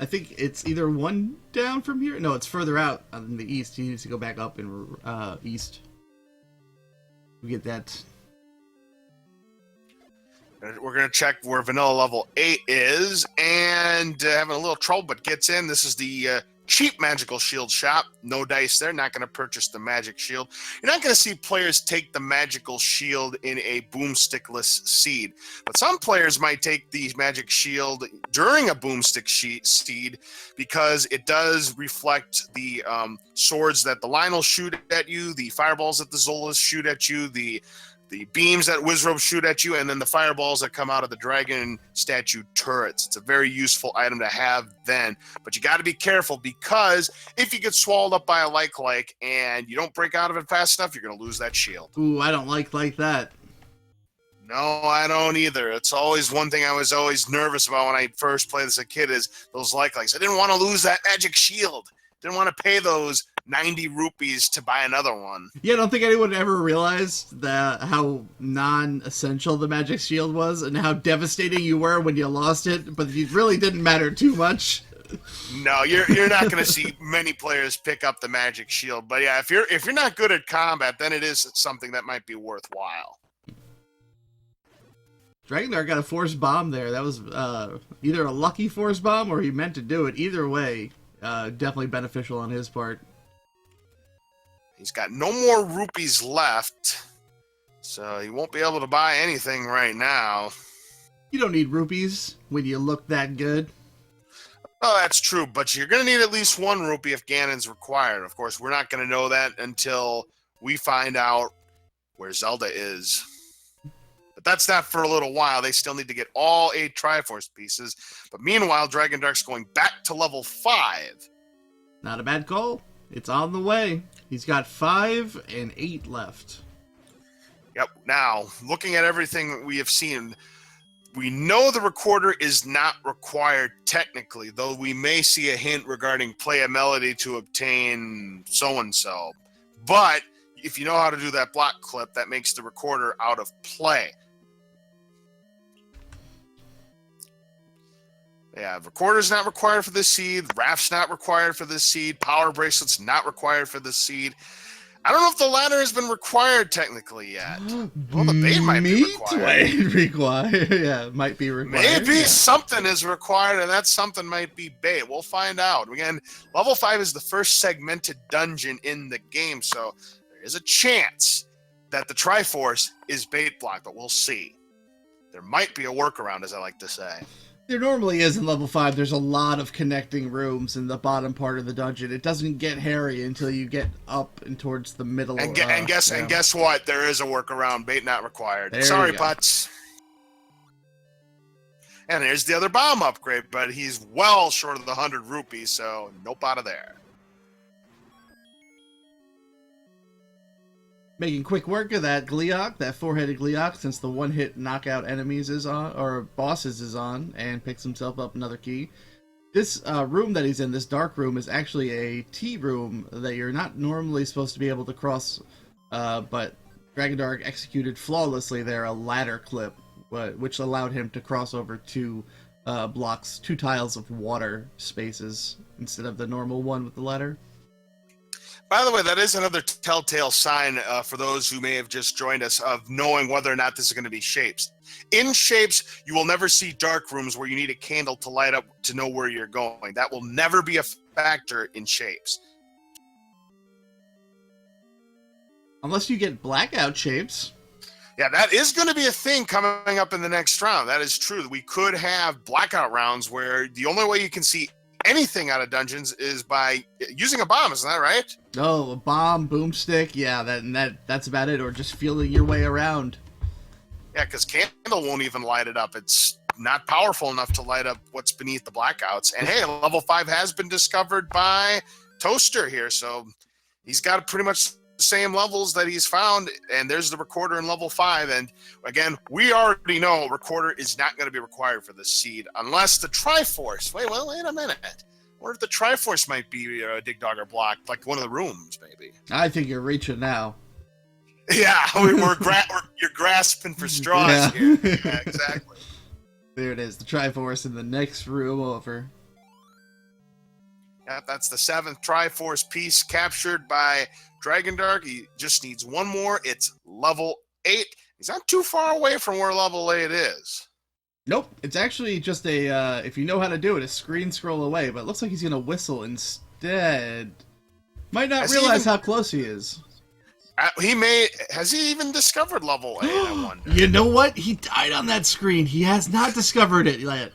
I think it's either 1 down from here. No, it's further out in the east. He needs to go back up in east. We get that. We're going to check where vanilla level 8 is, and having a little trouble, but gets in. This is the cheap magical shield shop. No dice there. Not going to purchase the magic shield. You're not going to see players take the magical shield in a boomstickless seed, but some players might take the magic shield during a boomstick seed because it does reflect the swords that the Lionel shoot at you, the fireballs that the Zolas shoot at you, the beams that Wizrobe shoot at you, and then the fireballs that come out of the dragon statue turrets. It's a very useful item to have then. But you got to be careful, because if you get swallowed up by a like and you don't break out of it fast enough, you're going to lose that shield. Ooh, I don't like that. No, I don't either. It's always one thing I was always nervous about when I first played as a kid, is those like-likes. I didn't want to lose that magic shield. Didn't want to pay those 90 rupees to buy another one. Yeah, I don't think anyone ever realized that how non-essential the magic shield was and how devastating you were when you lost it, but it really didn't matter too much. No, you're not going to see many players pick up the magic shield, but yeah, if you're not good at combat, then it is something that might be worthwhile. Dragon Dark got a force bomb there. That was either a lucky force bomb or he meant to do it. Either way, definitely beneficial on his part. He's got no more rupees left, so he won't be able to buy anything right now. You don't need rupees when you look that good. Oh, that's true, but you're going to need at least 1 rupee if Ganon's required. Of course, we're not going to know that until we find out where Zelda is. But that's not for a little while. They still need to get all 8 Triforce pieces. But meanwhile, Dragondark's going back to level 5. Not a bad call. It's on the way. He's got 5 and 8 left. Yep. Now, looking at everything we have seen, we know the recorder is not required technically, though we may see a hint regarding play a melody to obtain so-and-so. But if you know how to do that block clip, that makes the recorder out of play. Yeah, recorder's not required for this seed. Raft's not required for this seed. Power bracelet's not required for this seed. I don't know if the ladder has been required technically yet. Well, the bait might be required. Yeah, might be required. Maybe something is required, and that something might be bait. We'll find out. Again, level 5 is the first segmented dungeon in the game, so there is a chance that the Triforce is bait block, but we'll see. There might be a workaround, as I like to say. There normally is in level 5. There's a lot of connecting rooms in the bottom part of the dungeon. It doesn't get hairy until you get up and towards the middle. And guess what? There is a workaround. Bait not required. There Sorry, Putz. And there's the other bomb upgrade, but he's well short of the 100 rupees, so nope out of there. Making quick work of that Gleeok, that 4-headed Gleeok, since the one-hit knockout enemies is on, or bosses is on, and picks himself up another key. This room that he's in, this dark room, is actually a T room that you're not normally supposed to be able to cross, but Dragondark executed flawlessly there a ladder clip, which allowed him to cross over 2 blocks, 2 tiles of water spaces, instead of the normal one with the ladder. By the way, that is another telltale sign for those who may have just joined us of knowing whether or not this is going to be shapes. In shapes, you will never see dark rooms where you need a candle to light up to know where you're going. That will never be a factor in shapes. Unless you get blackout shapes. Yeah, that is going to be a thing coming up in the next round. That is true. We could have blackout rounds where the only way you can see anything out of dungeons is by using a bomb, isn't that right? Oh, a bomb, boomstick, yeah, that's about it, or just feeling your way around. Yeah, because candle won't even light it up. It's not powerful enough to light up what's beneath the blackouts. And hey, level 5 has been discovered by Toaster here, so he's got pretty much the same levels that he's found, and there's the recorder in level 5. And again, we already know recorder is not going to be required for this seed unless the Triforce. Wait a minute. What if the Triforce might be a Dig Dogger block, like one of the rooms, maybe? I think you're reaching now. Yeah, you're grasping for straws here. Yeah, exactly. There it is, the Triforce in the next room over. Yeah, that's the 7th Triforce piece captured by Dragondark. He just needs 1 more. It's level 8. He's not too far away from where level 8 is. Nope, it's actually just a, if you know how to do it, a screen scroll away, but it looks like he's going to whistle instead. Might not realize how close he is. Has he even discovered level 8, I wonder? You know what? He died on that screen. He has not discovered it yet.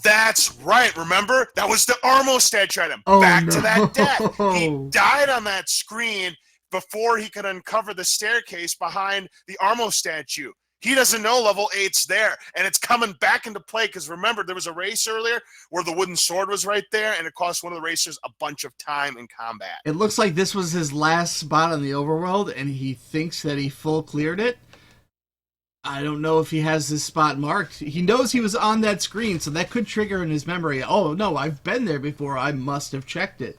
That's right. Remember? That was the Armo statue item. Oh, Back to that death. He died on that screen before he could uncover the staircase behind the Armo statue. He doesn't know level 8's there, and it's coming back into play because remember, there was a race earlier where the wooden sword was right there, and it cost one of the racers a bunch of time in combat. It looks like this was his last spot on the overworld, and he thinks that he full cleared it. I don't know if he has this spot marked. He knows he was on that screen, so that could trigger in his memory, oh no, I've been there before, I must have checked it.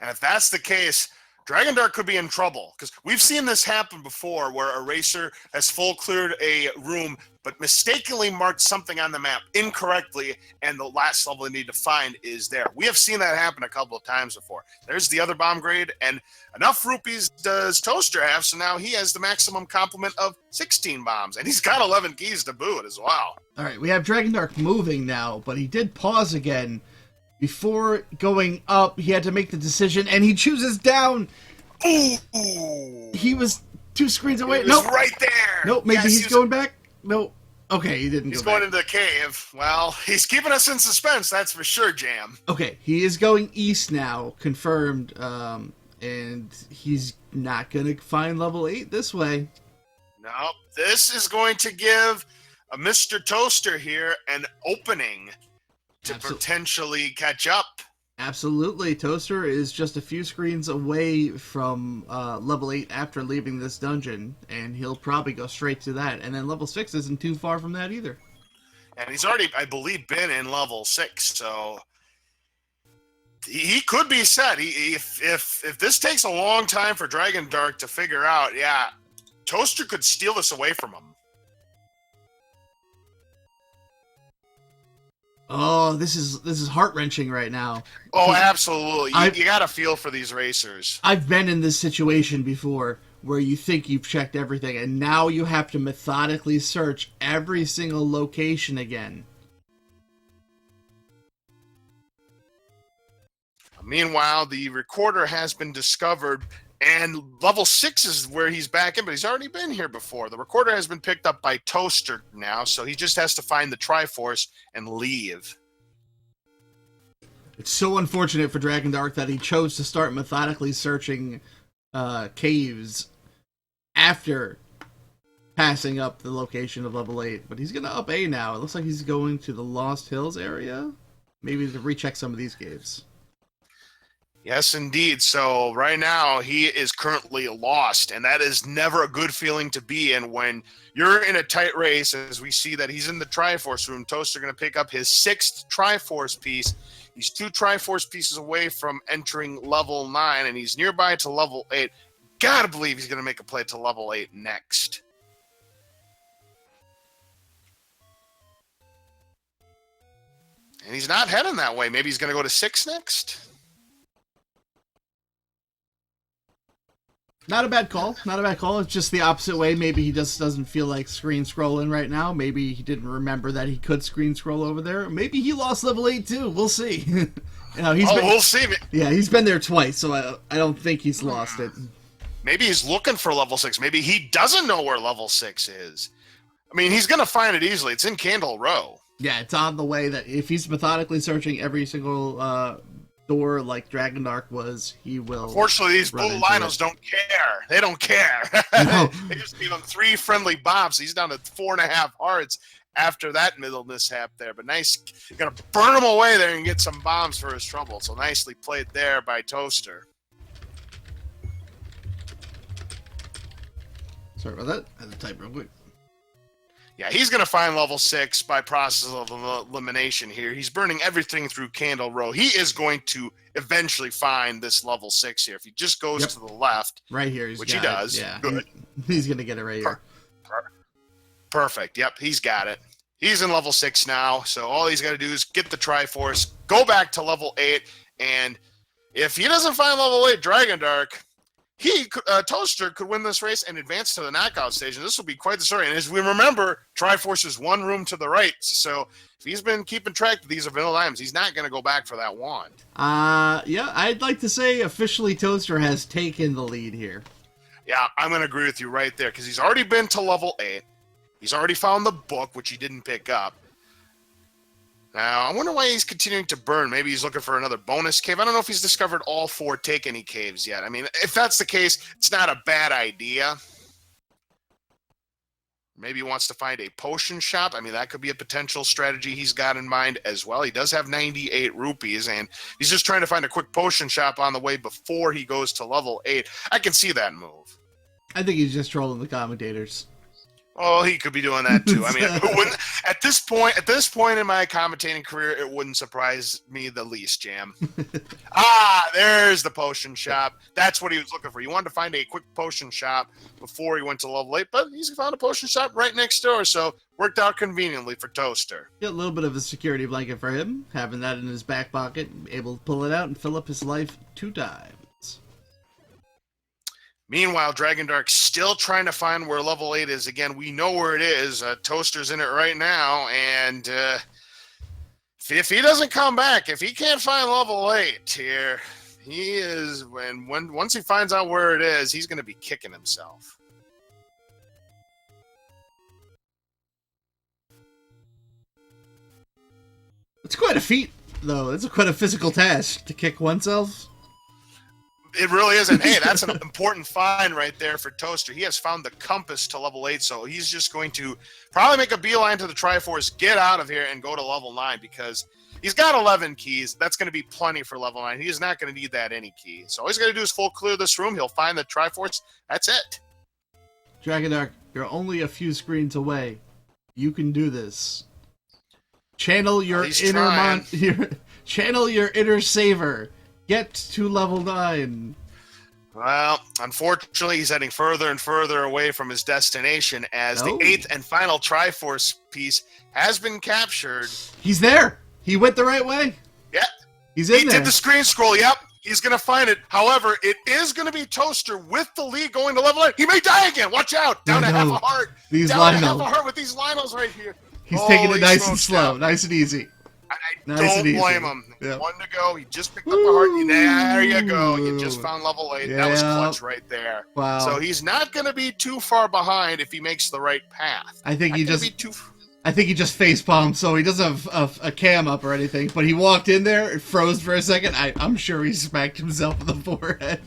And if that's the case, Dragondark could be in trouble, because we've seen this happen before where a racer has full cleared a room but mistakenly marked something on the map incorrectly, and the last level they need to find is there. We have seen that happen a couple of times before. There's the other bomb grade, and enough rupees does Toaster have, so now he has the maximum complement of 16 bombs, and he's got 11 keys to boot as well. All right, we have Dragondark moving now, but he did pause again. Before going up, he had to make the decision, and he chooses down. Ooh! He was 2 screens away. He was Nope. right there. Nope. Maybe Yes, he's going back. Nope. Okay, he didn't He's go going back. into the cave. Well, he's keeping us in suspense, that's for sure, Jam. Okay, he is going east now, confirmed, and he's not going to find level 8 this way. No, this is going to give a Mr. Toaster here an opening to potentially catch up. Absolutely. Toaster is just a few screens away from level 8 after leaving this dungeon, and he'll probably go straight to that. And then level 6 isn't too far from that either. And he's already, I believe, been in level 6, so he could be set. If this takes a long time for Dragondark to figure out, yeah, Toaster could steal this away from him. Oh, this is heart-wrenching right now. Oh, absolutely. You got to feel for these racers. I've been in this situation before where you think you've checked everything, and now you have to methodically search every single location again. Meanwhile, the recorder has been discovered, and level 6 is where he's back in, but he's already been here before. The recorder has been picked up by Toaster now, so he just has to find the Triforce and leave. It's so unfortunate for Dragondark that he chose to start methodically searching caves after passing up the location of level 8. But he's going to up A now. It looks like he's going to the Lost Hills area. Maybe to recheck some of these caves. Yes, indeed. So right now he is currently lost, and that is never a good feeling to be in when you're in a tight race. As we see that he's in the Triforce room, Toaster going to pick up his 6th Triforce piece. He's 2 Triforce pieces away from entering level 9, and he's nearby to level 8. Gotta believe he's going to make a play to level 8 next. And he's not heading that way. Maybe he's going to go to 6 next? Not a bad call. Not a bad call. It's just the opposite way. Maybe he just doesn't feel like screen scrolling right now. Maybe he didn't remember that he could screen scroll over there. Maybe he lost level 8 too. We'll see. We'll see. Yeah, he's been there twice, so I don't think he's lost it. Maybe he's looking for level 6. Maybe he doesn't know where level 6 is. I mean, he's going to find it easily. It's in Candle Row. Yeah, it's on the way that if he's methodically searching every single door like Dragondark was, he will. Unfortunately, these blue linos don't care. They don't care. No. They just gave him 3 friendly bombs. He's down to 4.5 hearts after that middle mishap there. But nice. You're going to burn him away there and get some bombs for his trouble. So nicely played there by Toaster. Sorry about that. I had to type real quick. Yeah, he's going to find level 6 by process of elimination here. He's burning everything through Candle Row. He is going to eventually find this level 6 here. If he just goes to the left, right here, which he does, yeah, good. He's going to get it right here. Perfect. Yep, he's got it. He's in level 6 now, so all he's got to do is get the Triforce, go back to level 8, and if he doesn't find level 8 Dragondark, Toaster could win this race and advance to the knockout stage, and this will be quite the story. And as we remember, Triforce is 1 room to the right, so if he's been keeping track of these vanilla items, he's not going to go back for that wand. Yeah, I'd like to say officially Toaster has taken the lead here. Yeah, I'm going to agree with you right there, because he's already been to level 8. He's already found the book, which he didn't pick up. Now, I wonder why he's continuing to burn. Maybe he's looking for another bonus cave. I don't know if he's discovered all 4 take any caves yet. I mean, if that's the case, it's not a bad idea. Maybe he wants to find a potion shop. I mean, that could be a potential strategy he's got in mind as well. He does have 98 rupees, and he's just trying to find a quick potion shop on the way before he goes to level 8. I can see that move. I think he's just trolling the commentators. Oh, he could be doing that too. I mean, at this point in my commentating career, it wouldn't surprise me the least, Jam. There's the potion shop. That's what he was looking for. He wanted to find a quick potion shop before he went to level 8, but he's found a potion shop right next door, so worked out conveniently for Toaster. Yeah, a little bit of a security blanket for him, having that in his back pocket, able to pull it out and fill up his life 2 times. Meanwhile, Dragondark still trying to find where level 8 is. Again, we know where it is. Toaster's in it right now, and if he doesn't come back, if he can't find level 8 here, He is, once he finds out where it is, he's going to be kicking himself. It's quite a feat, though. It's quite a physical task to kick oneself. It really is, and hey, that's an important find right there for Toaster. He has found the compass to level 8, so he's just going to probably make a beeline to the Triforce, get out of here, and go to level 9, because he's got 11 keys. That's going to be plenty for level 9. He's not going to need that any key. So all he's got to do is full clear this room. He'll find the Triforce. That's it. Dragondarch, you're only a few screens away. You can do this. Channel your channel your inner saver. Get to level 9. Well, unfortunately, he's heading further and further away from his destination as the 8th and final Triforce piece has been captured. He's there. He went the right way. Yeah. He's in there. He did the screen scroll. Yep. He's going to find it. However, it is going to be Toaster with the lead going to level 9. He may die again. Watch out. Down to half a heart. These down Lionels. to half a heart with these Lionels right here. He's taking it nice and slow. Nice and easy. I don't blame him. Yep. One to go. He just picked up a heart. There you go. You just found level 8. That was clutch right there. Wow. So he's not going to be too far behind if he makes the right path. I think he just facepalmed, so he doesn't have a cam up or anything. But he walked in there, it froze for a second. I'm sure he smacked himself in the forehead.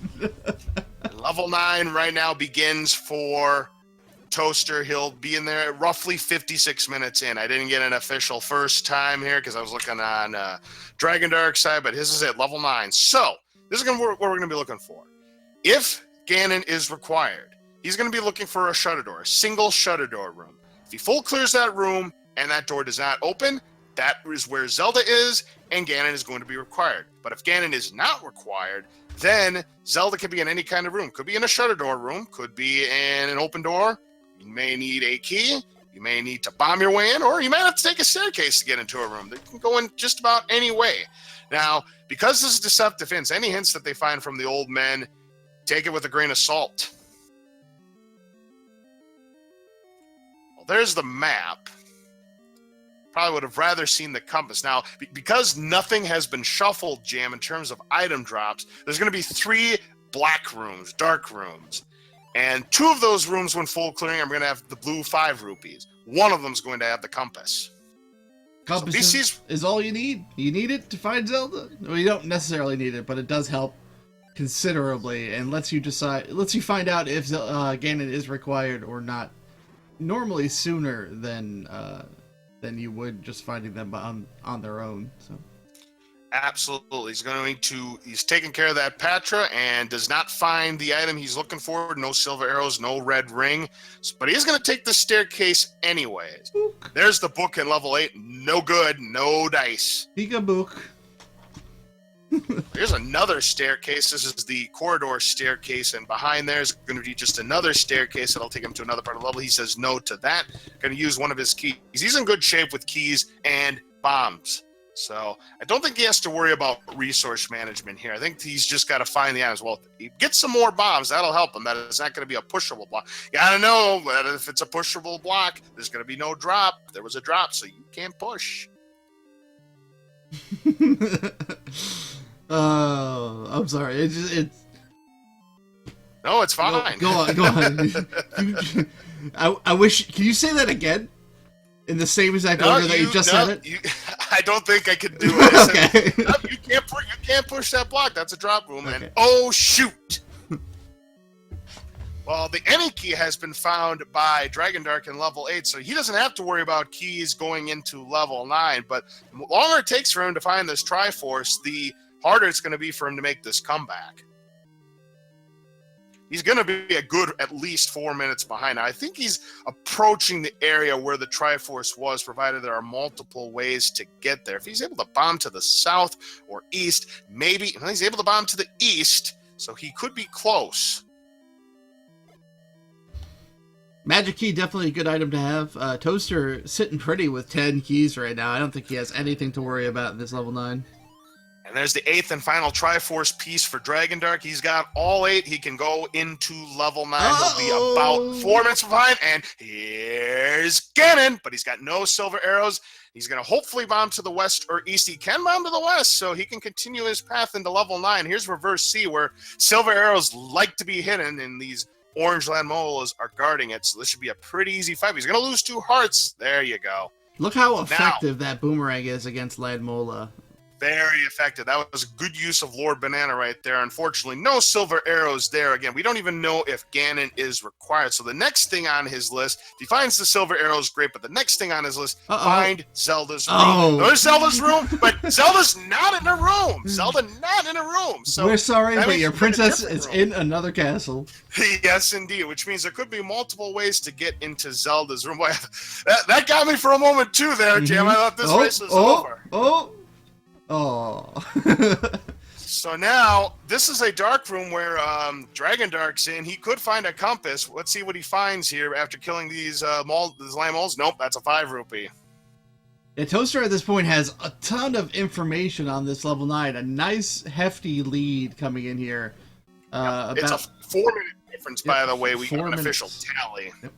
Level 9 right now begins for Toaster. He'll be in there roughly 56 minutes in. I didn't get an official first time here because I was looking on Dragondarch side, but his is at level 9. So this is what we're going to be looking for. If Ganon is required, he's going to be looking for a shutter door, a single shutter door room. If he full clears that room and that door does not open, that is where Zelda is, and Ganon is going to be required. But if Ganon is not required, then Zelda could be in any kind of room. Could be in a shutter door room, could be in an open door. You may need a key, you may need to bomb your way in, or you might have to take a staircase to get into a room. They can go in just about any way. Now, because this is deceptive hints, any hints that they find from the old men, take it with a grain of salt. Well, there's the map. Probably would have rather seen the compass. Now, because nothing has been shuffled, Jam, in terms of item drops, there's going to be 3 black rooms, dark rooms. And 2 of those rooms, when full clearing, I'm going to have the blue 5 rupees. One of them is going to have the compass. Compass is all you need. You need it to find Zelda. Well, you don't necessarily need it, but it does help considerably and lets you find out if Ganon is required or not. Normally sooner than you would just finding them on their own. So. Absolutely. He's taking care of that Patra and does not find the item he's looking for. No silver arrows, no red ring. But he's going to take the staircase anyways. Book. There's the book in level 8. No good. No dice. Pika book. There's another staircase. This is the corridor staircase, and behind there is going to be just another staircase that'll take him to another part of the level. He says no to that. Going to use one of his keys. He's in good shape with keys and bombs. So I don't think he has to worry about resource management here. I think he's just got to find the items. Well, he gets some more bombs. That'll help him. That is not going to be a pushable block. You got to know that if it's a pushable block, there's going to be no drop. There was a drop, so you can't push. I'm sorry. No, it's fine. Go on. I wish. Can you say that again? In the same exact order that you just said it? I don't think I could do it. Okay. No, you can't push that block. That's a drop room. Okay. And oh, shoot. Well, the any key has been found by Dragondarch in level 8, so he doesn't have to worry about keys going into level 9. But the longer it takes for him to find this Triforce, the harder it's going to be for him to make this comeback. He's going to be a good at least 4 minutes behind. Now, I think he's approaching the area where the Triforce was, provided there are multiple ways to get there. If he's able to bomb to the south or east, maybe he's able to bomb to the east, so he could be close. Magic key, definitely a good item to have. Toaster sitting pretty with 10 keys right now. I don't think he has anything to worry about in this level 9. And there's the 8th and final Triforce piece for Dragondark. He's got all 8. He can go into level 9. He'll be about 4 minutes behind. And here's Ganon, but he's got no silver arrows. He's going to hopefully bomb to the west or east. He can bomb to the west, so he can continue his path into level 9. Here's Reverse C, where silver arrows like to be hidden, and these orange Landmolas are guarding it. So this should be a pretty easy fight. He's going to lose 2 hearts. There you go. Look how effective that boomerang is against Landmola. Very effective. That was a good use of Lord Banana right there. Unfortunately, no silver arrows there. Again, we don't even know if Ganon is required. So the next thing on his list, if he finds the silver arrows, great. But the next thing on his list, find Zelda's room. There's Zelda's room, but Zelda's not in a room. Zelda not in a room. So we're sorry, but your princess is in another castle. Yes, indeed. Which means there could be multiple ways to get into Zelda's room. Boy, that got me for a moment too there, Jam. I thought this race was over. Oh. So now, this is a dark room where Dragondark's in. He could find a compass. Let's see what he finds here after killing these Landmolas. Nope, that's a 5 rupee. Yeah, Toaster at this point has a ton of information on this level 9. A nice, hefty lead coming in here. It's a 4-minute difference, by the way. We got an official tally. Yep.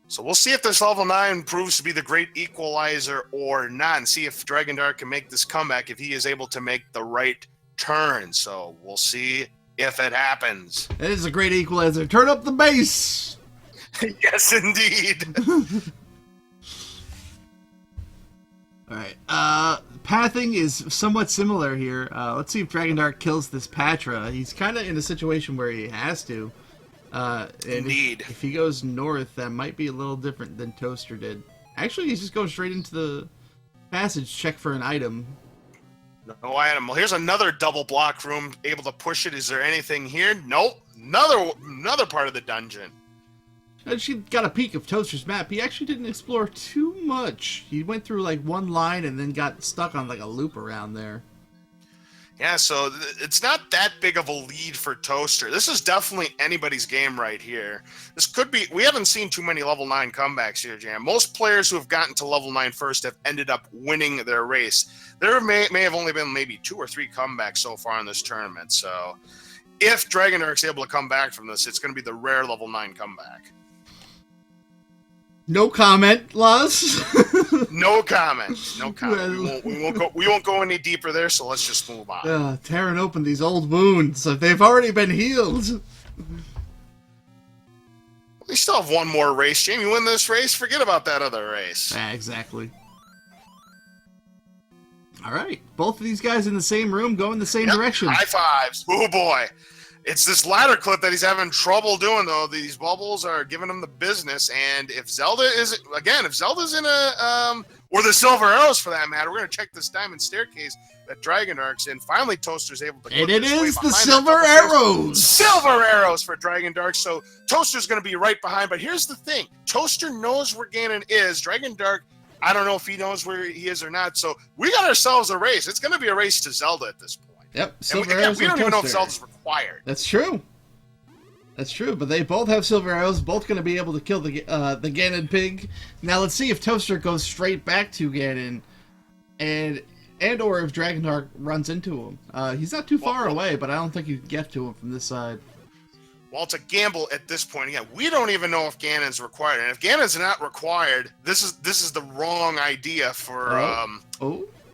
So we'll see if this level 9 proves to be the great equalizer or not, and see if Dragondark can make this comeback, if he is able to make the right turn. So we'll see if it happens. It is a great equalizer. Turn up the bass! Yes, indeed. Alright, pathing is somewhat similar here. Let's see if Dragondark kills this Patra. He's kind of in a situation where he has to. Indeed. If he goes north, that might be a little different than Toaster did. Actually, he's just going straight into the passage, check for an item. No item. Well, here's another double block room. Able to push it. Is there anything here? Nope. Another part of the dungeon. She got a peek of Toaster's map. He actually didn't explore too much. He went through like one line and then got stuck on like a loop around there. Yeah, so it's not that big of a lead for Toaster. This is definitely anybody's game right here. This could be... We haven't seen too many level 9 comebacks here, Jam. Most players who have gotten to level 9 first have ended up winning their race. There may have only been maybe 2 or 3 comebacks so far in this tournament. So if Dragondark's able to come back from this, it's going to be the rare level 9 comeback. No comment, Laz. No comment. No comment. We won't go any deeper there, so let's just move on. Tearing open these old wounds. They've already been healed. We still have one more race, Jamie. You win this race, forget about that other race. Yeah, exactly. All right. Both of these guys in the same room, go in the same direction. High fives. Oh, boy. It's this ladder clip that he's having trouble doing, though. These bubbles are giving him the business, and if Zelda is, again, if Zelda's in a, or the silver arrows for that matter, we're going to check this diamond staircase that Dragondark's in. Finally, Toaster's able to... And it is the silver arrows! Silver arrows for Dragondark, so Toaster's going to be right behind, but here's the thing. Toaster knows where Ganon is. Dragondark, I don't know if he knows where he is or not, so we got ourselves a race. It's going to be a race to Zelda at this point. Yep, silver arrows. We don't even know if Zelda's required. That's true. That's true, but they both have silver arrows, both going to be able to kill the Ganon pig. Now let's see if Toaster goes straight back to Ganon, and or if Dragondark runs into him. He's not too far away, but I don't think you can get to him from this side. Well, it's a gamble at this point. Again, we don't even know if Ganon's required, and if Ganon's not required, this is the wrong idea for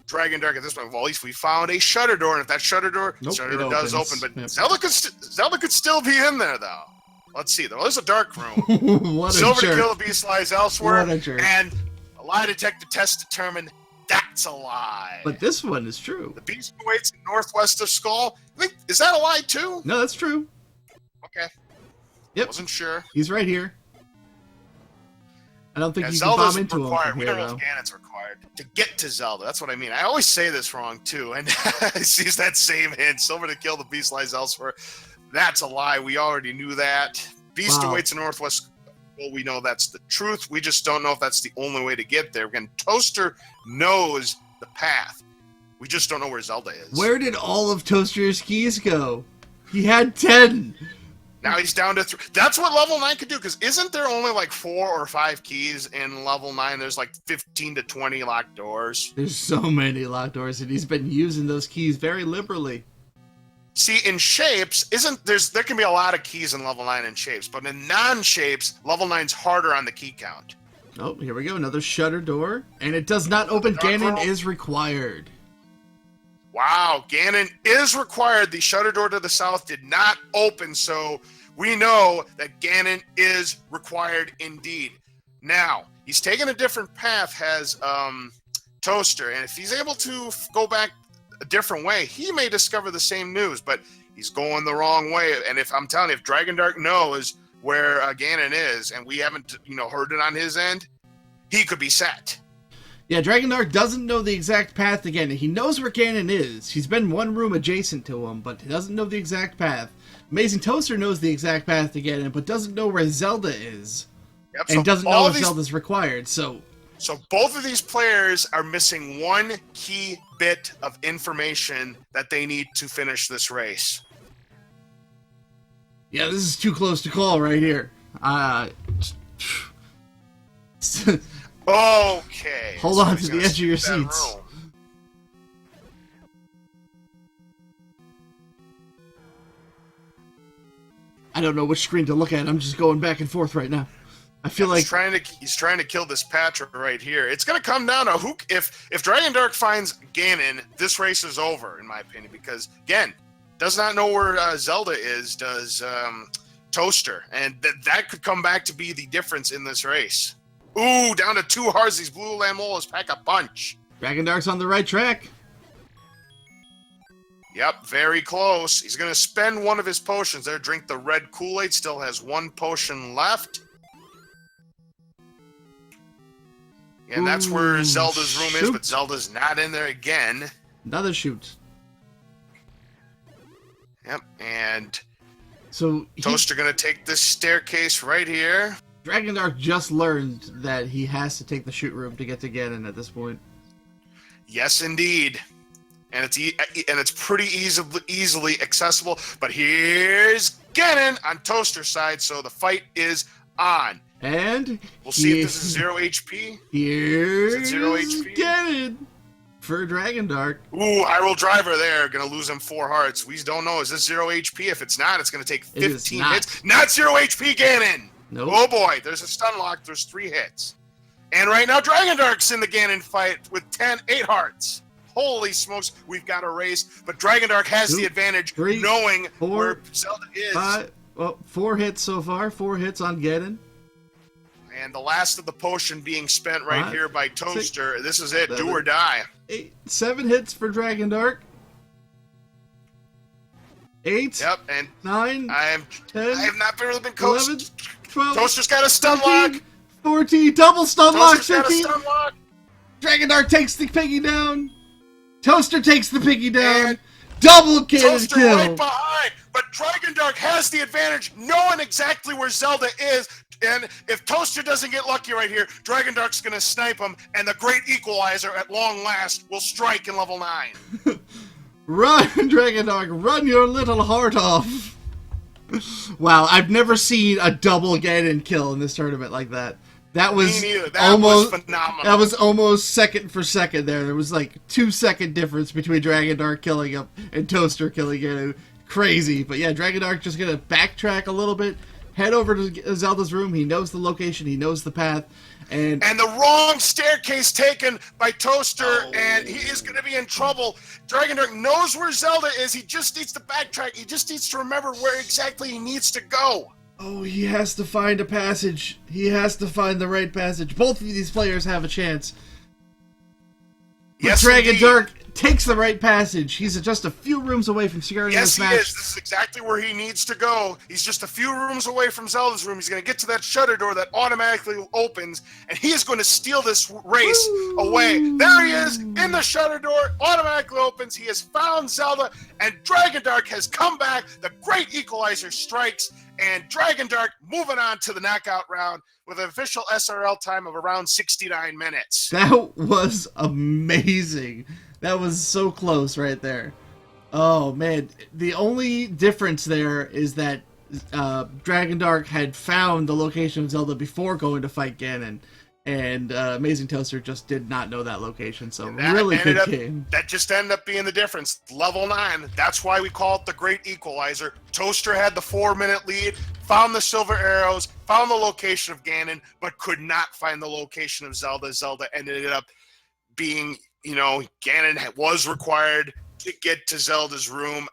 Dragondark at this point. Well, at least we found a shutter door, and if that shutter door does open, but Zelda could still be in there, though. Let's see. Well, there's a dark room. Silver to kill the beast lies elsewhere, and a lie detector test determined that's a lie. But this one is true. The beast waits in northwest of Skull. Is that a lie too? No, that's true. Okay. Yep. Wasn't sure. He's right here. I don't think you can bomb into him from we here, don't know if Ganon's required to get to Zelda. That's what I mean. I always say this wrong, too. And I sees that same hint. Silver to kill the beast lies elsewhere. That's a lie. We already knew that. Beast awaits in northwest. Well, we know that's the truth. We just don't know if that's the only way to get there. Again, Toaster knows the path. We just don't know where Zelda is. Where did all of Toaster's keys go? He had 10. Now he's down to 3. That's what level 9 could do, because isn't there only like 4 or 5 keys in level 9? There's like 15 to 20 locked doors. There's so many locked doors, and he's been using those keys very liberally. See, in shapes, there can be a lot of keys in level 9 in shapes, but in non-shapes, level 9's harder on the key count. Oh, here we go. Another shutter door. And it does not open. Ganon is required. Wow, Ganon is required. The shutter door to the south did not open, so we know that Ganon is required indeed. Now, he's taken a different path, has Toaster, and if he's able to go back a different way, he may discover the same news, but he's going the wrong way. And if I'm telling you, if Dragondark knows where Ganon is, and we haven't, heard it on his end, he could be set. Yeah, Dragondark doesn't know the exact path to Ganon. He knows where Ganon is. He's been one room adjacent to him, but he doesn't know the exact path. AmazingToaster knows the exact path to Ganon, but doesn't know where Zelda is. Yep, and doesn't know if Zelda's required, so both of these players are missing one key bit of information that they need to finish this race. Yeah, this is too close to call right here. Okay. Hold on to the edge of your seats. I don't know which screen to look at. I'm just going back and forth right now. I feel like he's trying to kill this Patra right here. It's going to come down to if Dragondark finds Ganon, this race is over, in my opinion, because again, does not know where Zelda is. Does Toaster, and that could come back to be the difference in this race. Ooh, down to 2 hearts. These blue Lamolas pack a punch. Dragondark's on the right track. Yep, very close. He's going to spend one of his potions there. Drink the red Kool-Aid. Still has 1 potion left. And that's where Zelda's room is, but Zelda's not in there again. Another shoot. Yep, and so Toaster going to take this staircase right here. Dragondark just learned that he has to take the shoot room to get to Ganon at this point. Yes, indeed. And it's pretty easily accessible. But here's Ganon on Toaster's side, so the fight is on. And we'll see if this is 0 HP. Here's 0 HP. Ganon for Dragondark. Ooh, Hyrule Driver there. Gonna lose him 4 hearts. We don't know. Is this 0 HP? If it's not, it's gonna take 15 hits. Not 0 HP, Ganon! Nope. Oh boy, there's a stun lock. There's 3 hits. And right now, Dragondark's in the Ganon fight with 8 hearts. Holy smokes, we've got a race. But Dragondark has the advantage, knowing where Zelda is. 4 hits so far. 4 hits on Ganon. And the last of the potion being spent right here by Toaster. 6, this is it, 7, do or die. 7 hits for Dragondark. 8. Yep, and 9. 10. I have not really been coached. 11, 12. Toaster's got a stun lock. 14. Double stun lock. Toaster's got a stun lock. Dragondark takes the piggy down. Toaster takes the piggy down. And double Ganon kill. Right behind. But Dragondark has the advantage, knowing exactly where Zelda is. And if Toaster doesn't get lucky right here, Dragondark's going to snipe him, and the Great Equalizer, at long last, will strike in level 9. Run, Dragondark, run your little heart off. Wow, I've never seen a double Ganon kill in this tournament like that. That was was phenomenal. That was almost second for second there. There was like 2-second difference between Dragondark killing him and Toaster killing Ganon. Crazy. But yeah, Dragondark just going to backtrack a little bit. Head over to Zelda's room. He knows the location. He knows the path. And the wrong staircase taken by Toaster, and he is going to be in trouble. Dragondark knows where Zelda is. He just needs to backtrack. He just needs to remember where exactly he needs to go. Oh, he has to find a passage. He has to find the right passage. Both of these players have a chance. Yes, Dragondark takes the right passage. He's just a few rooms away from securing this match. Yes, he is. This is exactly where he needs to go. He's just a few rooms away from Zelda's room. He's going to get to that shutter door that automatically opens, and he is going to steal this race away. There he is, in the shutter door, automatically opens. He has found Zelda, and Dragondark has come back. The Great Equalizer strikes, and Dragondark moving on to the knockout round with an official SRL time of around 69 minutes. That was amazing. That was so close right there. Oh, man. The only difference there is that Dragondark had found the location of Zelda before going to fight Ganon, and AmazingToaster just did not know that location. So really good game. That just ended up being the difference. Level 9. That's why we call it the Great Equalizer. Toaster had the 4-minute lead, found the silver arrows, found the location of Ganon, but could not find the location of Zelda. Zelda ended up being, Ganon was required to get to Zelda's room.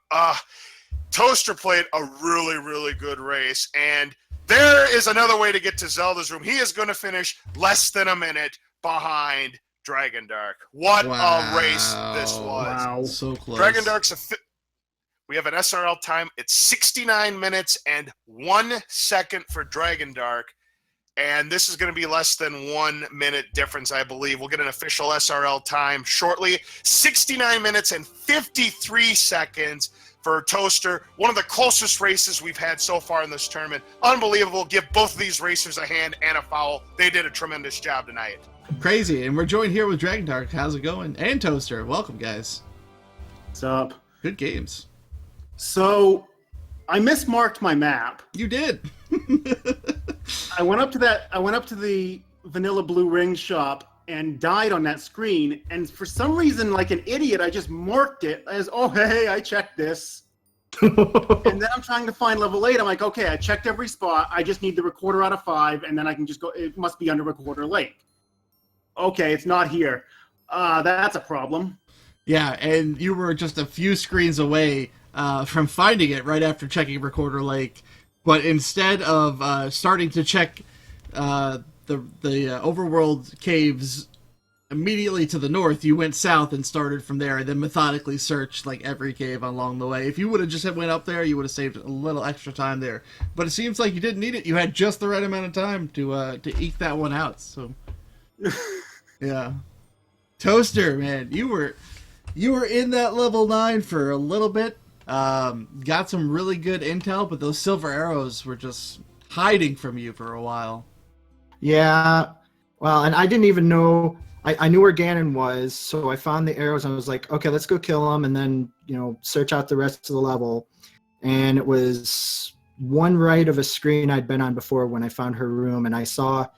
Toaster played a really, really good race, and there is another way to get to Zelda's room. He is going to finish less than a minute behind Dragondark. What a race this was. Wow. So close. We have an SRL time. It's 69 minutes and 1 second for Dragondark. And this is going to be less than 1 minute difference, I believe. We'll get an official SRL time shortly. 69 minutes and 53 seconds for Toaster. One of the closest races we've had so far in this tournament. Unbelievable. Give both of these racers a hand and a foul. They did a tremendous job tonight. Crazy. And we're joined here with Dragondark. How's it going? And Toaster. Welcome, guys. What's up? Good games. So, I mismarked my map. You did. I went up to the Vanilla Blue Ring shop and died on that screen, and for some reason, like an idiot, I just marked it as, oh, hey, I checked this. And then I'm trying to find level 8. I'm like, okay, I checked every spot. I just need the recorder out of 5, and then I can just go, it must be under Recorder Lake. Okay, it's not here. That's a problem. Yeah, and you were just a few screens away from finding it right after checking Recorder Lake. But instead of starting to check the overworld caves immediately to the north, you went south and started from there, and then methodically searched like every cave along the way. If you would have just went up there, you would have saved a little extra time there. But it seems like you didn't need it. You had just the right amount of time to eke that one out. So, yeah, Toaster, man, you were in that level 9 for a little bit. Got some really good intel, but those silver arrows were just hiding from you for a while. Yeah, well, and I didn't even know. I knew where Ganon was, so I found the arrows and I was like, okay, let's go kill him and then, search out the rest of the level. And it was one right of a screen I'd been on before when I found her room, and I saw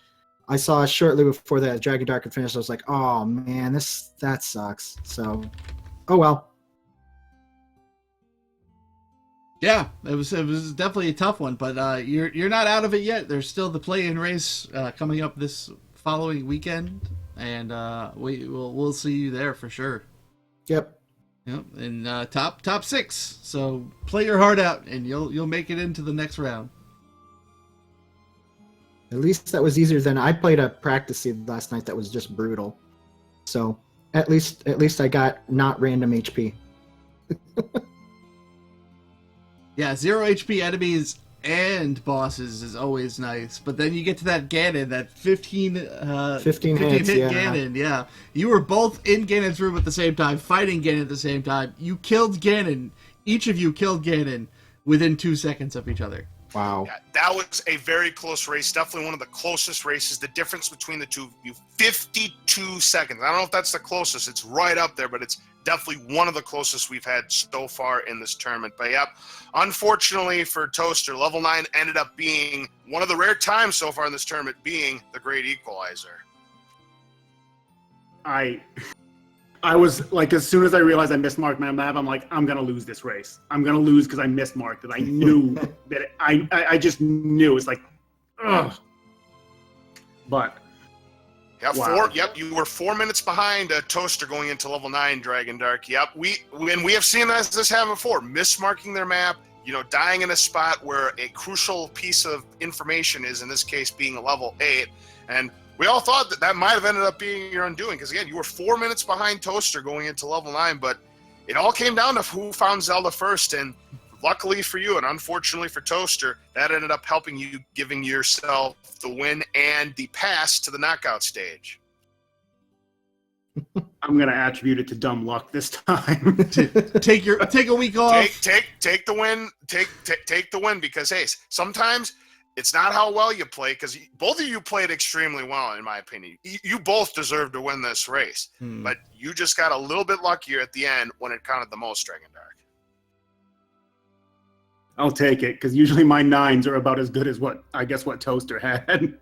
shortly before that Dragondark had finished. I was like, oh man, that sucks. So, oh well. Yeah, it was definitely a tough one, but you're not out of it yet. There's still the play-in race coming up this following weekend, and we'll see you there for sure. Yep. Yep. In top 6. So play your heart out, and you'll make it into the next round. At least that was easier than I played a practice seed last night that was just brutal. So at least I got not random HP. Yeah, 0 HP enemies and bosses is always nice, but then you get to that Ganon, that 15 hit Ganon. Yeah, you were both in Ganon's room at the same time, fighting Ganon at the same time. You killed Ganon. Each of you killed Ganon within 2 seconds of each other. Wow. Yeah, that was a very close race. Definitely one of the closest races. The difference between the two of you, 52 seconds. I don't know if that's the closest. It's right up there, but it's definitely one of the closest we've had so far in this tournament. But yep, unfortunately for Toaster, level 9 ended up being one of the rare times so far in this tournament being the Great Equalizer. I was like, as soon as I realized I mismarked my map, I'm like, I'm gonna lose this race. I'm gonna lose because I mismarked it. I knew that I just knew. It's like, ugh. But yeah, wow. You were 4 minutes behind Toaster going into level 9, Dragondark. Yep, we have seen this happen before. Mismarking their map, dying in a spot where a crucial piece of information is, in this case, being a level 8, and we all thought that might have ended up being your undoing, because again, you were 4 minutes behind Toaster going into level 9, but it all came down to who found Zelda first, and luckily for you, and unfortunately for Toaster, that ended up helping you, giving yourself the win and the pass to the knockout stage. I'm gonna attribute it to dumb luck this time. Take a week off. Take the win. Take the win, because hey, sometimes it's not how well you play, because both of you played extremely well, in my opinion. You both deserve to win this race, but you just got a little bit luckier at the end when it counted the most, Dragondark. I'll take it, because usually my 9s are about as good as what Toaster had.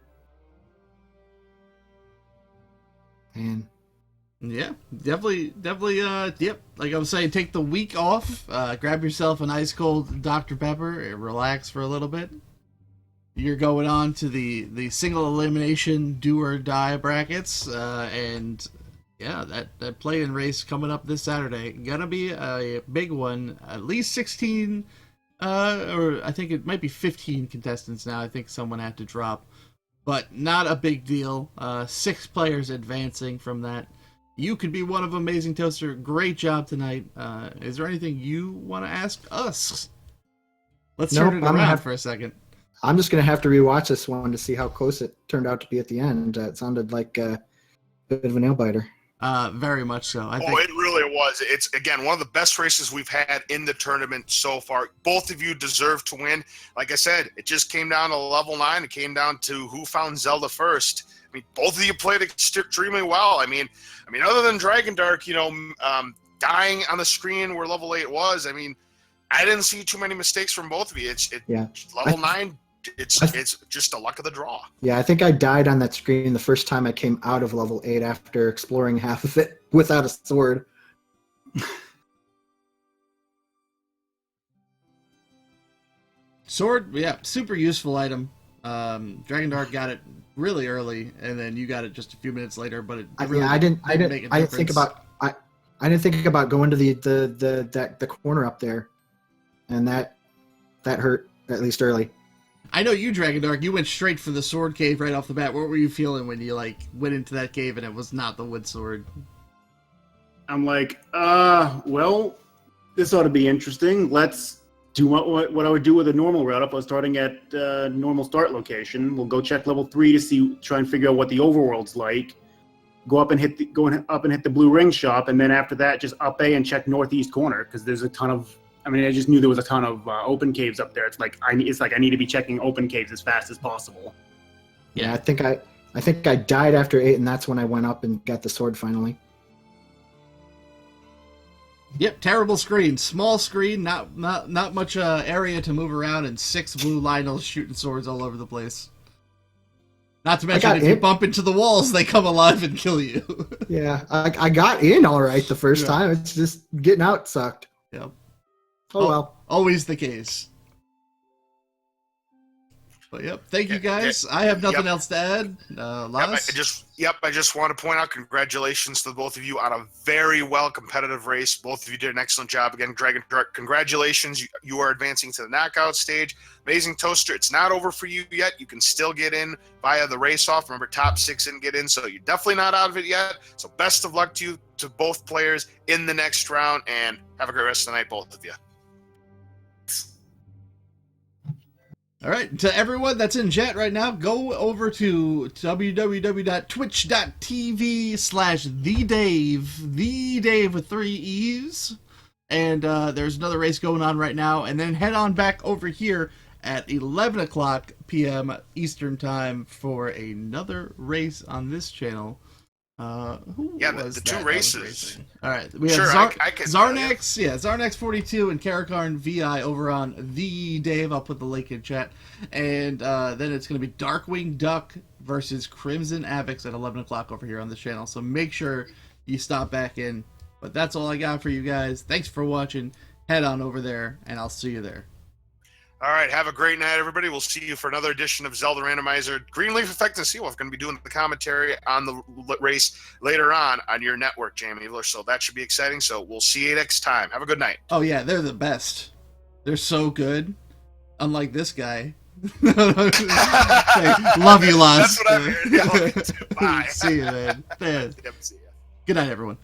Man. Yeah, definitely. Yep. Like I was saying, take the week off. Grab yourself an ice cold Dr. Pepper and relax for a little bit. You're going on to the single elimination do or die brackets, and yeah, that play-in race coming up this Saturday, gonna be a big one. At least 16, or I think it might be 15 contestants now. I think someone had to drop, but not a big deal. 6 players advancing from that. You could be one of them, Amazing Toaster. Great job tonight. Is there anything you want to ask us? Let's turn it around for a second. I'm just going to have to rewatch this one to see how close it turned out to be at the end. It sounded like a bit of a nail biter. Very much so. I think it really was. It's, again, one of the best races we've had in the tournament so far. Both of you deserve to win. Like I said, it just came down to level 9. It came down to who found Zelda first. I mean, both of you played extremely well. I mean, other than Dragon Dark, dying on the screen where level 8 was, I mean, I didn't see too many mistakes from both of you. Level 9, it's just the luck of the draw. Yeah, I think I died on that screen the first time I came out of level 8 after exploring half of it without a sword. Sword, yeah, super useful item. Dragon Dark got it really early, and then you got it just a few minutes later. But it really I didn't think about going to the corner up there, and that hurt at least early. I know you, Dragon Dark. You went straight for the sword cave right off the bat. What were you feeling when you went into that cave and it was not the wood sword? I'm like, well, this ought to be interesting. Let's do what I would do with a normal route. If I was starting at normal start location, we'll go check level 3 to try and figure out what the overworld's like. Go up and hit the blue ring shop, and then after that, just up A and check northeast corner, because there's a ton of. I mean, I just knew there was a ton of open caves up there. It's like I need to be checking open caves as fast as possible. Yeah, I think I died after 8, and that's when I went up and got the sword finally. Yep, terrible screen, small screen, not much area to move around, and 6 blue Lionels shooting swords all over the place. Not to mention, if you bump into the walls, they come alive and kill you. Yeah, I got in all right the first time. It's just getting out sucked. Yep. Oh well. Always the case. But yep, thank you guys. I have nothing else to add. Laz? I just want to point out congratulations to both of you on a very well competitive race. Both of you did an excellent job. Again, Dragon Dark, congratulations. You are advancing to the knockout stage. Amazing Toaster, it's not over for you yet. You can still get in via the race off. Remember, top 6 didn't get in, so you're definitely not out of it yet. So best of luck to you, to both players in the next round, and have a great rest of the night, both of you. All right, to everyone that's in chat right now, go over to www.twitch.tv/TheDave with 3 E's, and there's another race going on right now, and then head on back over here at 11 o'clock p.m. Eastern Time for another race on this channel. The 2 races. All right, we have Zarnax, Zarnax 42 and Karakarn VI over on the Dave. I'll put the link in chat, and then it's going to be Darkwing Duck versus Crimson Avix at 11 o'clock over here on the channel. So make sure you stop back in. But that's all I got for you guys. Thanks for watching. Head on over there, and I'll see you there. All right, have a great night, everybody. We'll see you for another edition of Zelda Randomizer. Greenleaf Effect and Seawolf going to be doing the commentary on the race later on your network, JamEvil. So that should be exciting. So we'll see you next time. Have a good night. Oh, yeah, they're the best. They're so good. Unlike this guy. Love you, Laz. That's what I'm hearing. Bye. See you, man. Yep, see ya. Good night, everyone.